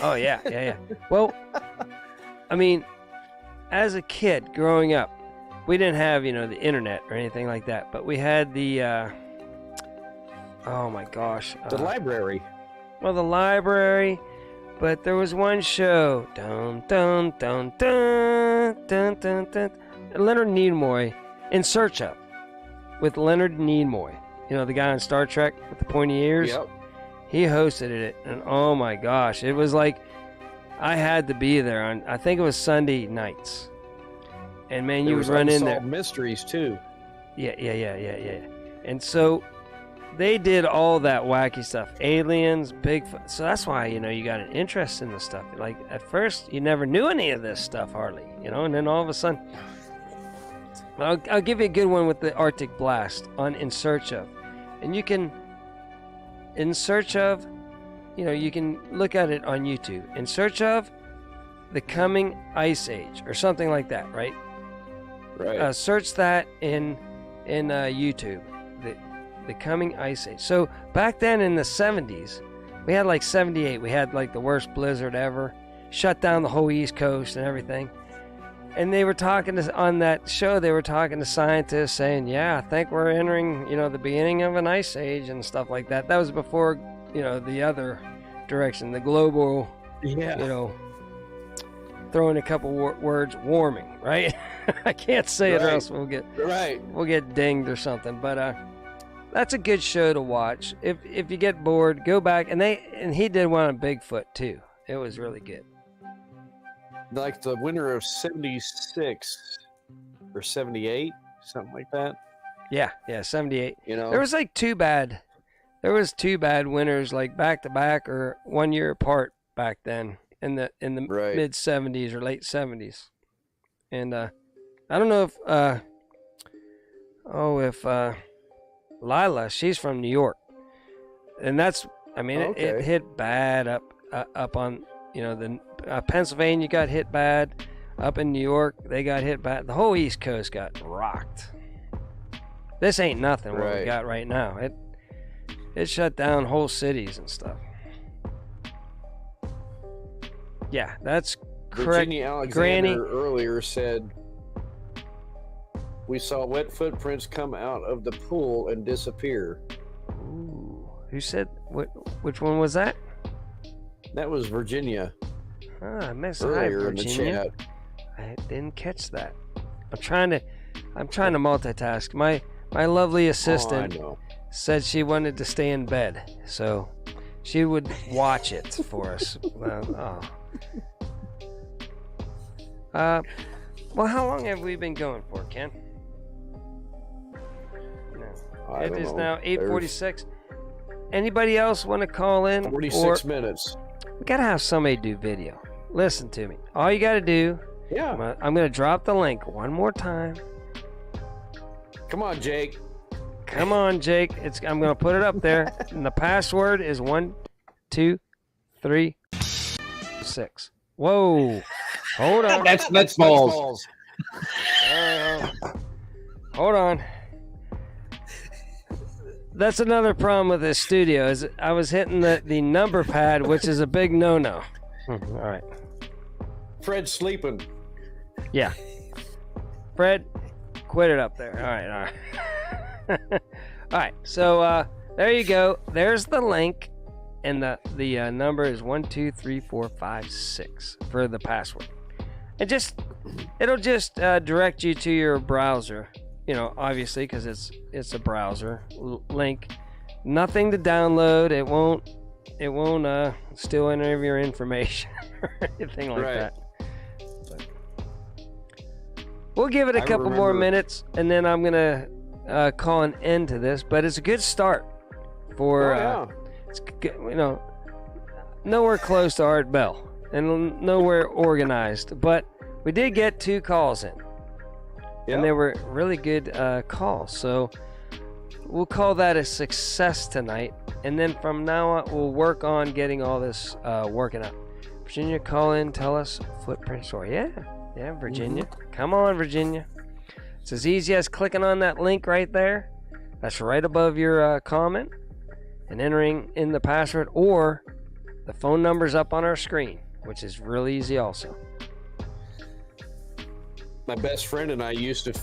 Oh yeah. Well, I mean, as a kid growing up, we didn't have, the internet or anything like that, but we had the oh my gosh. The library. Well, the library, but there was one show. Dun dun dun dun dun dun dun. Leonard Nimoy, In Search Of, with Leonard Nimoy. The guy on Star Trek with the pointy ears. Yep. He hosted it, and oh my gosh, it was like I had to be there on. I think it was Sunday nights. And man, you would run in there. Mysteries too. Yeah. And so they did all that wacky stuff. Aliens, Bigfoot. So that's why, you got an interest in this stuff. Like, at first, you never knew any of this stuff, hardly. And then all of a sudden... I'll give you a good one with the Arctic Blast on In Search Of. And you can... In Search Of... you can look at it on YouTube. In Search Of the Coming Ice Age, or something like that, right? Right. Search that in YouTube. The Coming Ice Age. So back then in the 70s, we had like 78. We had like the worst blizzard ever. Shut down the whole East Coast and everything. And they were talking on that show, they were talking to scientists saying, yeah, I think we're entering, the beginning of an ice age and stuff like that. That was before, the other direction, the global, throwing a couple words, warming, right? I can't say it or else we'll get dinged or something. But that's a good show to watch. If you get bored, go back. And he did one on Bigfoot too. It was really good. Like the winter of 76 or 78, something like that. Yeah, 78. You know, There was like two bad winners, like back to back or 1 year apart back then in the Right. mid 70s or late 70s. And I don't know if Lila, she's from New York, and that's, I mean, Okay. it hit bad up on, you know, the Pennsylvania got hit bad. Up in New York, they got hit bad. The whole East Coast got rocked. This ain't nothing what we Right. got right now. It shut down whole cities and stuff. Yeah, that's correct. Virginia Alexander Granny. earlier said, "We saw wet footprints come out of the pool and disappear." Ooh, who said what? Which one was that? That was Virginia I missed. Hi, earlier in the Virginia. chat. I didn't catch that. I'm trying to multitask. My lovely assistant Oh, I know. said she wanted to stay in bed, so she would watch it for us. Well, how long have we been going for, Ken? No. I It don't is know. now 8:46. Anybody else want to call in? 46 Or minutes. we gotta have somebody do video. Listen to me. All you gotta do. Yeah. I'm gonna drop the link one more time. Come on, Jake. Come on, Jake. I'm gonna put it up there. And the password is 1, 2, 3, 6. Whoa. Hold on. That's balls. Hold on. That's another problem with this studio is I was hitting the number pad, which is a big no-no. All right. Fred's sleeping. Yeah. Fred, quit it up there. All right. All right. So there you go. There's the link, and the number is 123456 for the password. And it'll just direct you to your browser. You know, obviously, because it's a browser link. Nothing to download. It won't steal any of your information or anything like Right. that. But we'll give it a I couple more remember- minutes, and then I'm gonna call an end to this. But it's a good start for it's nowhere close to Art Bell and nowhere organized, but we did get 2 calls in. And they were really good calls. So we'll call that a success tonight. And then from now on, we'll work on getting all this working out. Virginia, call in, tell us footprint story. Yeah, Virginia. Come on, Virginia. It's as easy as clicking on that link right there. That's right above your comment. And entering in the password, or the phone number's up on our screen, which is really easy also. My best friend and I used to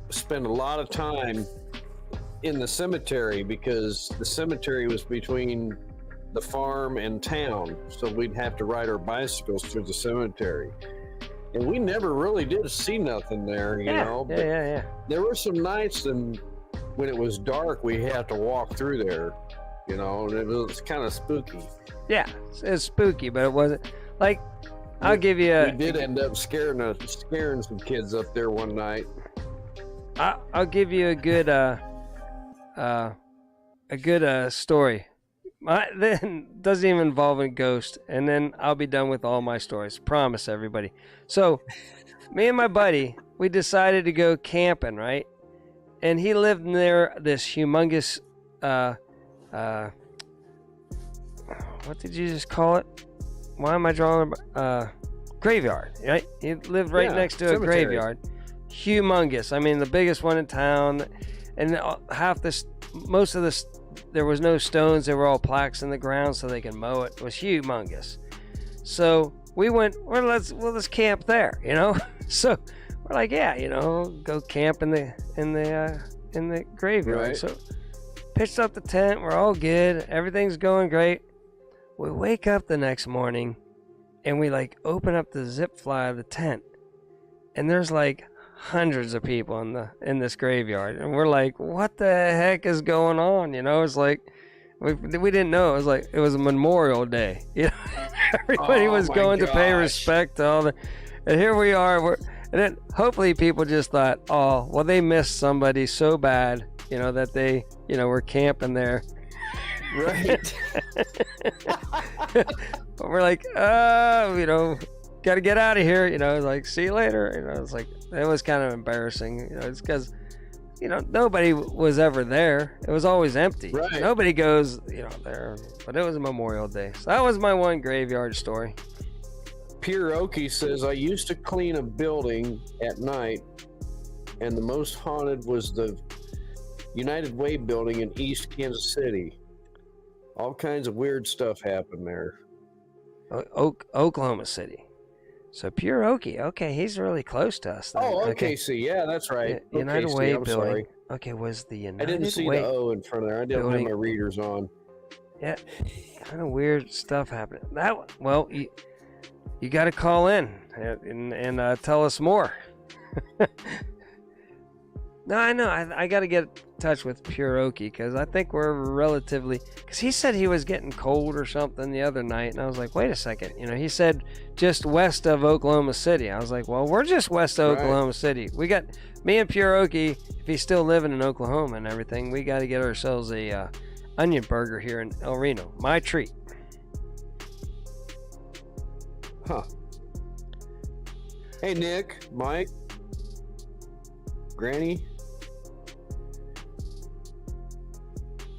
spend a lot of time in the cemetery because the cemetery was between the farm and town. So we'd have to ride our bicycles through the cemetery. And we never really did see nothing there, you know. But Yeah. there were some nights when it was dark, we had to walk through there, you know, and it was kind of spooky. Yeah, it's spooky, but it wasn't like. I'll give you We did end up scaring some kids up there one night. I'll give you a good story. Then doesn't even involve a ghost, and then I'll be done with all my stories. Promise everybody. So, me and my buddy, we decided to go camping, right? And he lived near this humongous what did you just call it? Why am I drawing graveyard, right? He lived right next to cemetery. a graveyard. Humongous. I mean, the biggest one in town. And there was no stones. There were all plaques in the ground so they can mow it. It was humongous. So we went, well, let's camp there, you know? So we're like, yeah, you know, go camp in the graveyard. Right. So pitched up the tent. We're all good. Everything's going great. We wake up the next morning and we like open up the zip fly of the tent, and there's like hundreds of people in this graveyard, and we're like, what the heck is going on? You know, it's like we didn't know. It was like it was a Memorial Day. You know, everybody was my going to pay gosh. respect to all the, and here we are. And then hopefully people just thought, oh, well, they missed somebody so bad, that they, were camping there. Right. We're like, got to get out of here. Like, see you later. It's like, it was kind of embarrassing. It's because, nobody was ever there. It was always empty. Right. Nobody goes, there. But it was Memorial Day. So that was my one graveyard story. Pure Okie says, I used to clean a building at night, and the most haunted was the United Way building in East Kansas City. All kinds of weird stuff happened there. Oklahoma City. So Pure Okie. Okay, he's really close to us. Then. Oh, OKC. Yeah, that's right. United OKC, Way I'm building. sorry. Okay, was the United I didn't see Way the O in front of there. I didn't building. have my readers on. Yeah, kind of weird stuff happening. You got to call in and tell us more. No, I know. I got to get in touch with Pure Okie because I think we're relatively... Because he said he was getting cold or something the other night, and I was like, wait a second. He said just west of Oklahoma City. I was like, well, we're just west of Oklahoma City. We got... Me and Pure Okie, if he's still living in Oklahoma and everything, we got to get ourselves a onion burger here in El Reno. My treat. Huh. Hey, Nick, Mike, Granny.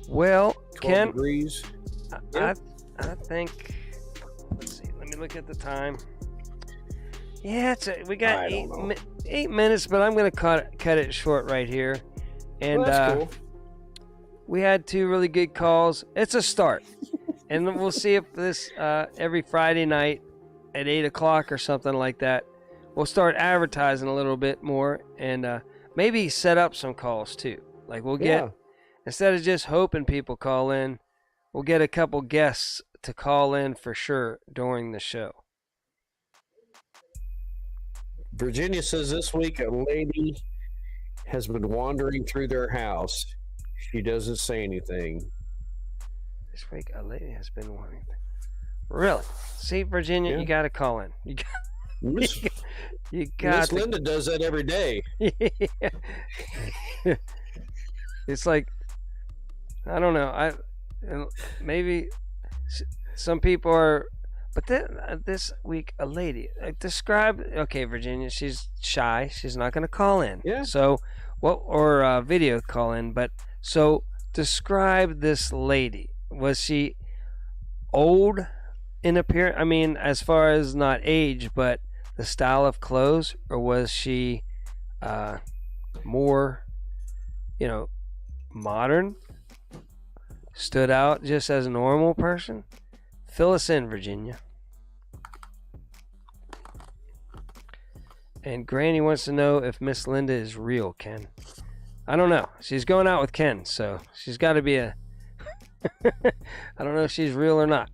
Well, 12 Ken, degrees. I think. Let's see. Let me look at the time. Yeah, we got 8 minutes, but I'm gonna cut it short right here. And that's cool. We had 2 really good calls. It's a start, and we'll see if this every Friday night at 8 o'clock or something like that. We'll start advertising a little bit more, and maybe set up some calls too. Like we'll get. Instead of just hoping people call in, we'll get a couple guests to call in for sure during the show. Virginia says this week a lady has been wandering through their house. She doesn't say anything. This week a lady has been wandering. Really? See, Virginia, you got to call in. You got Miss Linda does that every day. It's like, I don't know. Maybe some people are, but this week a lady described. Okay, Virginia, she's shy. She's not going to call in. Yeah. So, or video call in. But so describe this lady. Was she old in appearance? I mean, as far as not age, but the style of clothes, or was she more, modern? Stood out just as a normal person? Fill us in, Virginia. And Granny wants to know if Miss Linda is real, Ken. I don't know. She's going out with Ken, so she's got to be a... I don't know if she's real or not.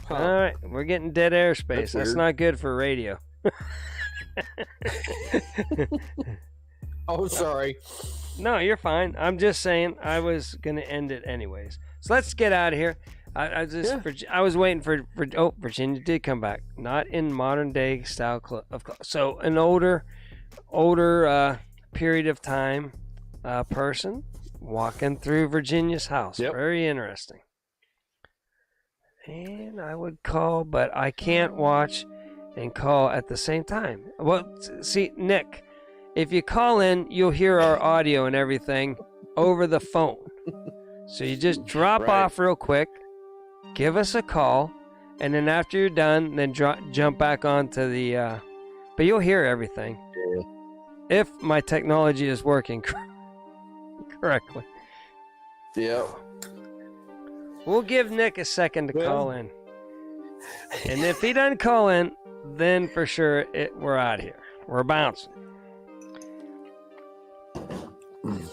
Huh. All right, we're getting dead airspace. That's not good for radio. Oh, sorry. No, you're fine. I'm just saying I was going to end it anyways. So let's get out of here. I was waiting for Virginia did come back. Not in modern day style of clothes. So an older period of time person walking through Virginia's house. Yep. Very interesting. And I would call, but I can't watch and call at the same time. Well, see, Nick, if you call in, you'll hear our audio and everything over the phone. So you just drop off real quick, give us a call, and then after you're done, then jump back onto the... but you'll hear everything. Yeah. If my technology is working correctly. Yeah. We'll give Nick a second to call in. And if he doesn't call in, then for sure we're out of here. We're bouncing.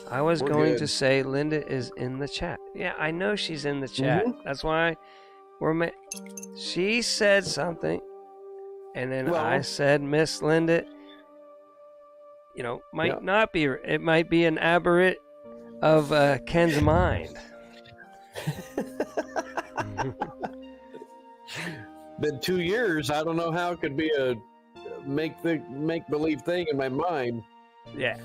I was going to say Linda is in the chat. Yeah, I know she's in the chat. Mm-hmm. That's why she said something, and then I said Miss Linda, might not be. It might be an aberrant of Ken's mind. been 2 years. I don't know how it could be a make believe thing in my mind. Yeah.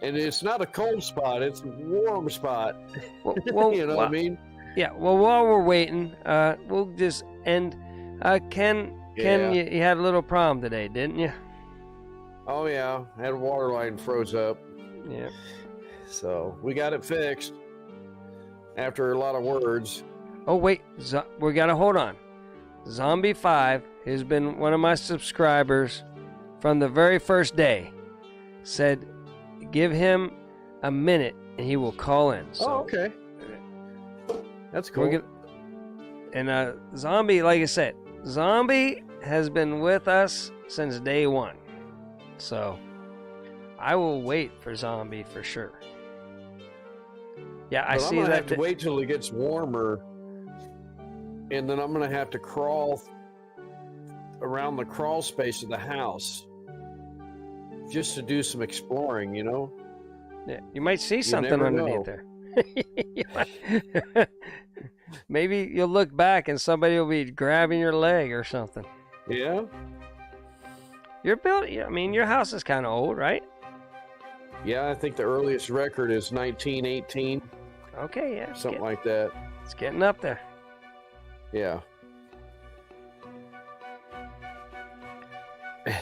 And it's not a cold spot; it's a warm spot. Well, you know what I mean? Yeah. Well, while we're waiting, we'll just end. Ken, you had a little problem today, didn't you? Oh yeah, I had a water line froze up. Yeah. So we got it fixed after a lot of words. Oh wait, we gotta hold on. Zombie 5 has been one of my subscribers from the very first day. Said, give him a minute and he will call in. So, okay. That's cool. And Zombie, like I said, Zombie has been with us since day one. So I will wait for Zombie for sure. Yeah, I see that. I'm gonna have to wait till it gets warmer, and then I'm gonna have to crawl around the crawl space of the house just to do some exploring. You know. Yeah, you might see something underneath there. Maybe you'll look back and somebody will be grabbing your leg or something. Yeah. Your house is kind of old, right? Yeah, I think the earliest record is 1918. Okay, yeah. Something like that. It's getting up there. Yeah. All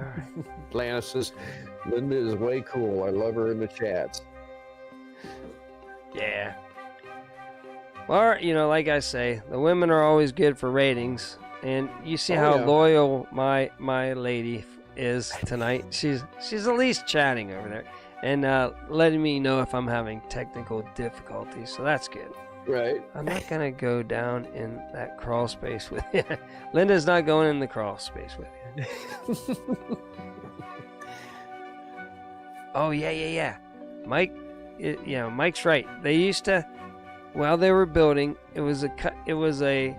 right. Lana says, Linda is way cool. I love her in the chats. Yeah. Well, like I say, the women are always good for ratings. And you see how loyal my lady is tonight. She's at least chatting over there and letting me know if I'm having technical difficulties. So that's good. Right. I'm not gonna go down in that crawl space with you. Linda's not going in the crawl space with you. Oh yeah. Mike, Mike's right. They used to, while they were building, it was a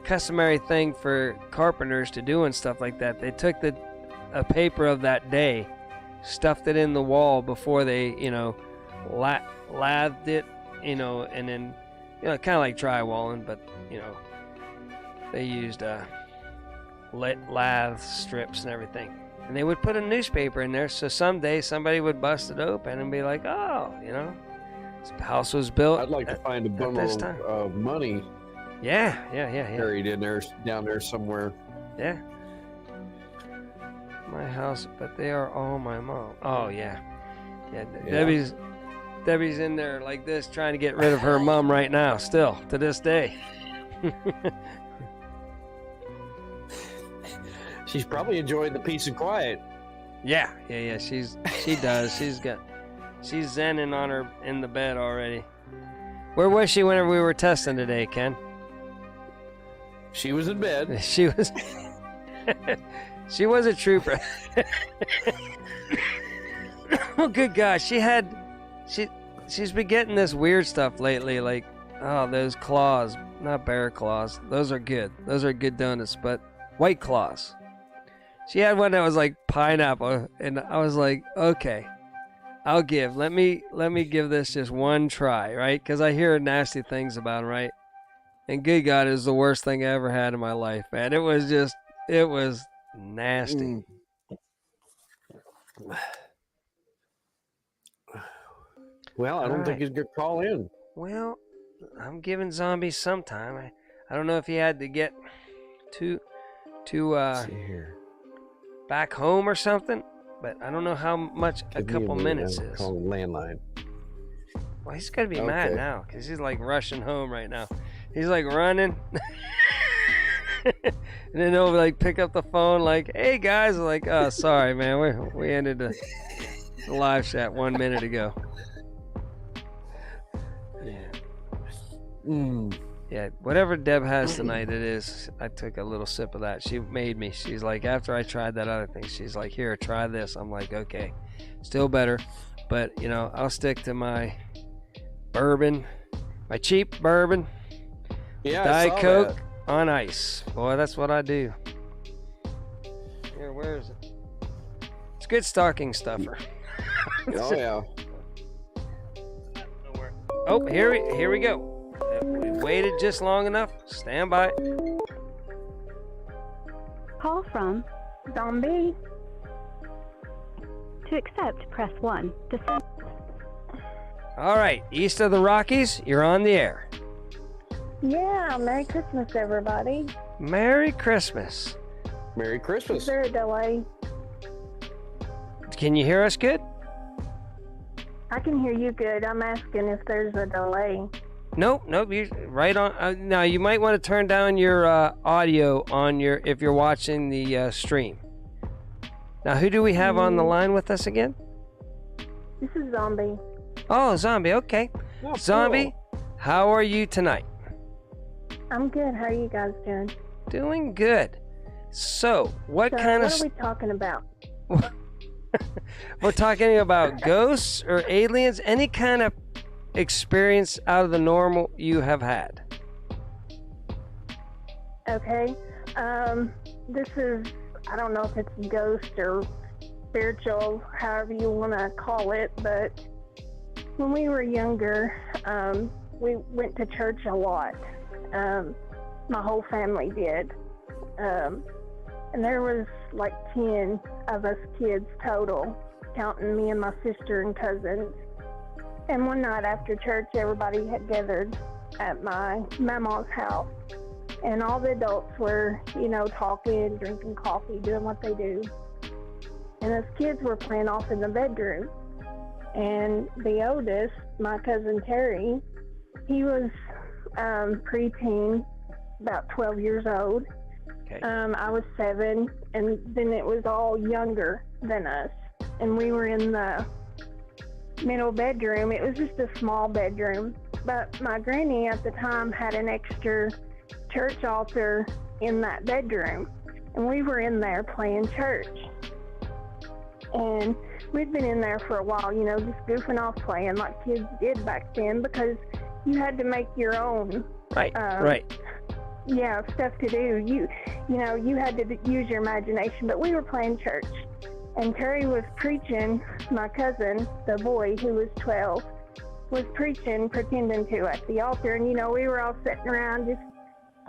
customary thing for carpenters to do and stuff like that. They took a paper of that day, stuffed it in the wall before they, lathed it, and then, kind of like drywalling, but, they used lathe strips and everything. And they would put a newspaper in there, so someday somebody would bust it open and be like, oh, this house was built. I'd like to find a bundle of money. Yeah. Buried in there, down there somewhere. Yeah. My house, but they are all my mom. Oh yeah. Debbie's in there like this, trying to get rid of her mom right now. Still to this day. She's probably enjoying the peace and quiet. Yeah. She does. She's zenning in the bed already. Where was she whenever we were testing today, Ken? She was in bed. She was. She was a trooper. Oh, good gosh. She's been getting this weird stuff lately, like, those claws. Not bear claws. Those are good. Those are good donuts, but White Claws. She had one that was like pineapple, and I was like, okay, I'll give. Let me give this just one try, right? Because I hear nasty things about them, right? And good God, it was the worst thing I ever had in my life, man. It was nasty. Well, I don't think he's going to call in. Well, I'm giving Zombie some time. I don't know if he had to get to Let's see here. Back home or something, but I don't know how much a couple minutes is. Call him landline. Well, he's going to be mad now because he's like rushing home right now. He's like running. And then he'll like pick up the phone like, hey guys, I'm like, oh, sorry, man. We ended the live chat 1 minute ago. Yeah. Yeah, whatever Deb has tonight, it is. I took a little sip of that. She made me. She's like, after I tried that other thing, she's like, here, try this. I'm like, okay. Still better. But, I'll stick to my bourbon, my cheap bourbon. Yeah, Diet Coke on ice. Boy, that's what I do. Here, where is it? It's good stocking stuffer. Oh, yeah. Oh, here we go. waited just long enough. Stand by. Call from Zombie. to accept, press 1. To send. All right, east of the Rockies, you're on the air. Yeah, Merry Christmas, everybody. Merry Christmas. Merry Christmas. Is there a delay? Can you hear us good? I can hear you good. I'm asking if there's a delay. Nope. You right on. Now you might want to turn down your audio on your if you're watching the stream. Now, who do we have on the line with us again? This is Zombie. Oh, Zombie. Okay, Oh, Zombie. How are you tonight? I'm good. How are you guys doing? Doing good. So, what kind of? What are we talking about? We're talking about ghosts or aliens. Any kind of experience out of the normal you have had. Okay. This is, I don't know if it's ghost or spiritual, however you want to call it, but when we were younger, we went to church a lot. My whole family did. And there was like 10 of us kids total, counting me and my sister and cousins. And one night after church, everybody had gathered at my mama's house. And all the adults were, talking, drinking coffee, doing what they do. And us kids were playing off in the bedroom. And the oldest, my cousin Terry, he was preteen, about 12 years old. Okay. I was 7, and then it was all younger than us. And we were in the middle bedroom. It was just a small bedroom. But my granny at the time had an extra church altar in that bedroom. And we were in there playing church. And we'd been in there for a while, just goofing off playing like kids did back then, because you had to make your own. Right. Yeah, stuff to do. You had to use your imagination, but we were playing church. And Terry was preaching, my cousin, the boy who was 12, was preaching, pretending to at the altar. And, we were all sitting around just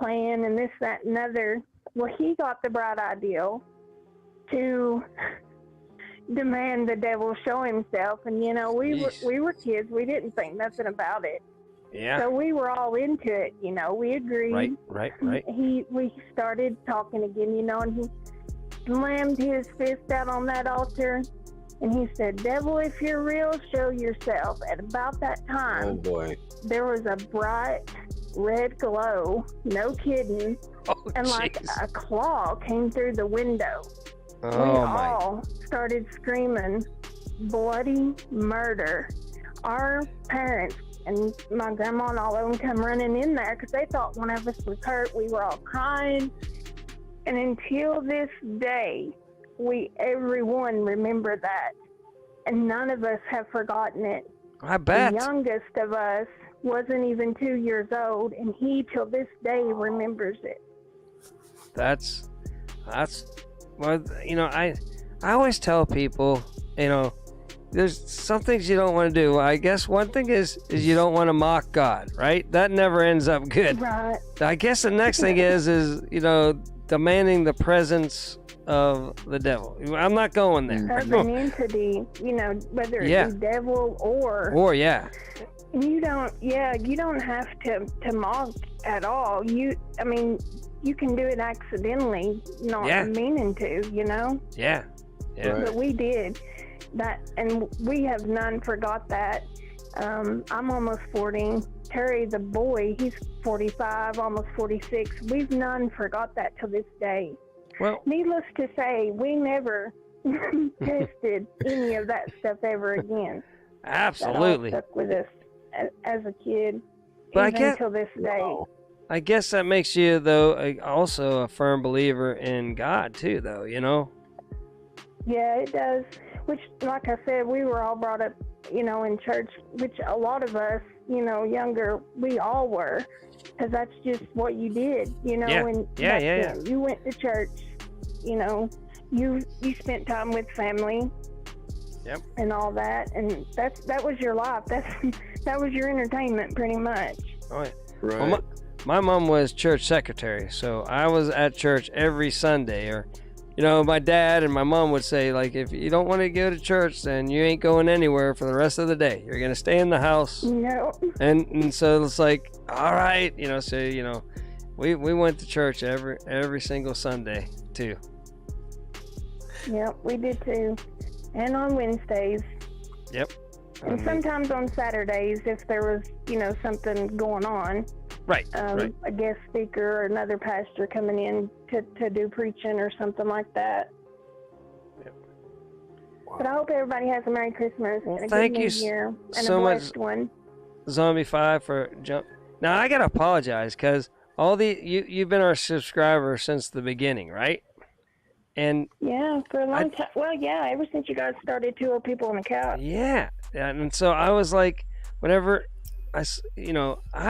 playing and this, that, and other. Well, he got the bright idea to demand the devil show himself. And, we were kids. We didn't think nothing about it. Yeah. So we were all into it, we agreed. Right. We started talking again, and he slammed his fist out on that altar, and he said, "Devil, if you're real, show yourself." At about that time, Oh boy. there was a bright red glow, no kidding, Oh, and like jeez. a claw came through the window. We my. all started screaming, "Bloody murder." Our parents and my grandma and all of them come running in there because they thought one of us was hurt. We were all crying. And until this day, everyone remember that. And none of us have forgotten it. I bet. The youngest of us wasn't even 2 years old, and he, till this day, remembers it. That's well, I always tell people, there's some things you don't want to do. I guess one thing is you don't want to mock God, right? That never ends up good. Right. I guess the next thing is demanding the presence of the devil. I'm not going there. Of an entity, whether it be devil or yeah. You don't have to mock at all. You can do it accidentally, not meaning to, Yeah. Right. But we did that, and we have none forgot that. I'm almost 40. Terry, the boy, he's 45, almost 46. We've none forgot that till this day. Well, Needless to say, we never tested any of that stuff ever again. absolutely. That all stuck with us as a kid, But even till this day. I guess that makes you, though, also a firm believer in God, too, though, Yeah, it does. Which, like I said, we were all brought up, in church, which a lot of us, younger, we all were. Because that's just what you did, and Yeah. you went to church, you spent time with family. Yep. And all that, and that was your life. That was your entertainment, pretty much. Oh, yeah. Right. Well, my mom was church secretary, so I was at church every Sunday. Or, my dad and my mom would say, like, if you don't want to go to church, then you ain't going anywhere for the rest of the day. You're gonna stay in the house. No. And so it's like, all right, so we went to church every single Sunday too. Yep, we did too, and on Wednesdays. Yep. And sometimes on Saturdays if there was, something going on. Right. Right. A guest speaker or another pastor coming in to do preaching or something like that. Yep. Wow. But I hope everybody has a Merry Christmas and a thank good you New Year and so a much, blessed one. Zombie 5 for jump. Now I gotta apologize because you've been our subscriber since the beginning, right? And yeah, for a long time. Well, yeah, ever since you guys started 2 Old People on the Couch. Yeah, and so I was like, whenever I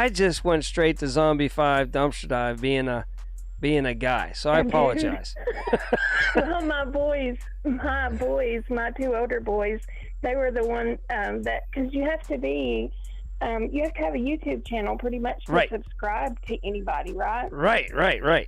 just went straight to Zombie 5 Dumpster Dive being a guy. So I apologize. Well, my 2 older boys, they were the one that, because you have to have a YouTube channel pretty much to subscribe to anybody, right? Right.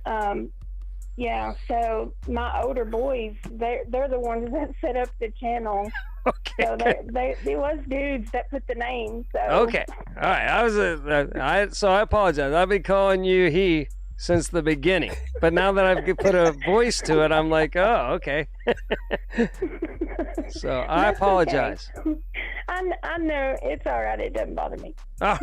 Yeah, so my older boys, they're the ones that set up the channel. Okay. So they was dudes that put the name. So. Okay. All right. So I apologize. I've been calling you he since the beginning, but now that I've put a voice to it, I'm like, oh, okay. So I apologize. Okay. I know it's all right. It doesn't bother me. Oh.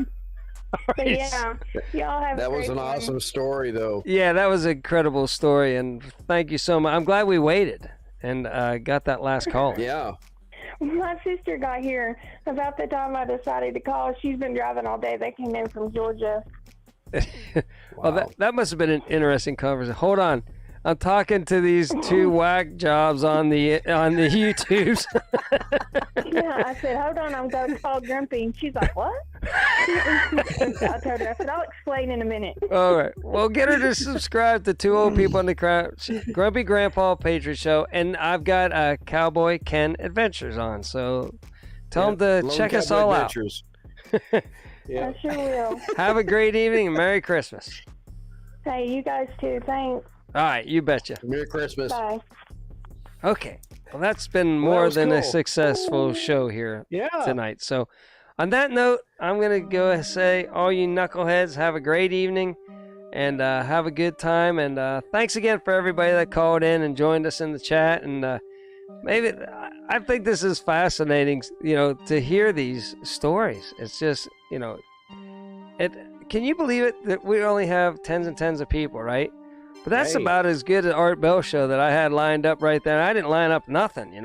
But yeah, y'all have. That was an awesome story, though. Yeah, that was an incredible story, and thank you so much. I'm glad we waited and got that last call. Yeah. My sister got here about the time I decided to call. She's been driving all day. They came in from Georgia. Well, that must have been an interesting conversation. Hold on. I'm talking to these 2 whack jobs on the YouTubes. Yeah, I said, hold on, I'm going to call Grumpy. And she's like, what? I told her, I said, I'll explain in a minute. All right. Well, get her to subscribe to 2 Old People on the Couch, Grumpy Grandpa Patriot Show, and I've got Cowboy Ken Adventures on. So tell them to check us all Adventures. Out. Yeah. I sure will. Have a great evening and Merry Christmas. Hey, you guys too. Thanks. All right, you betcha. Merry Christmas. Bye. Okay. Well, that's been more than a successful show here tonight. So, on that note, I'm going to go and say, all you knuckleheads, have a great evening and have a good time. And thanks again for everybody that called in and joined us in the chat. And I think this is fascinating, to hear these stories. It's just, can you believe it that we only have tens and tens of people, right? But that's about as good as Art Bell show that I had lined up right there. I didn't line up nothing,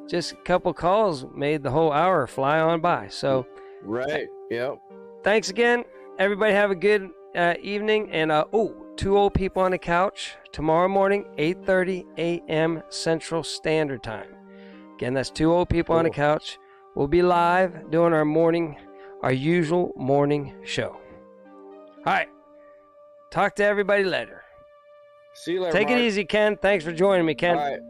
just a couple calls made the whole hour fly on by. So, right, yep. Thanks again, everybody. Have a good evening. And 2 Old People on the Couch tomorrow morning, 8:30 a.m. Central Standard Time. Again, that's 2 Old People on the Couch. We'll be live doing our usual morning show. All right. Talk to everybody later. See you later. Take it easy, Ken. Thanks for joining me, Ken. All right.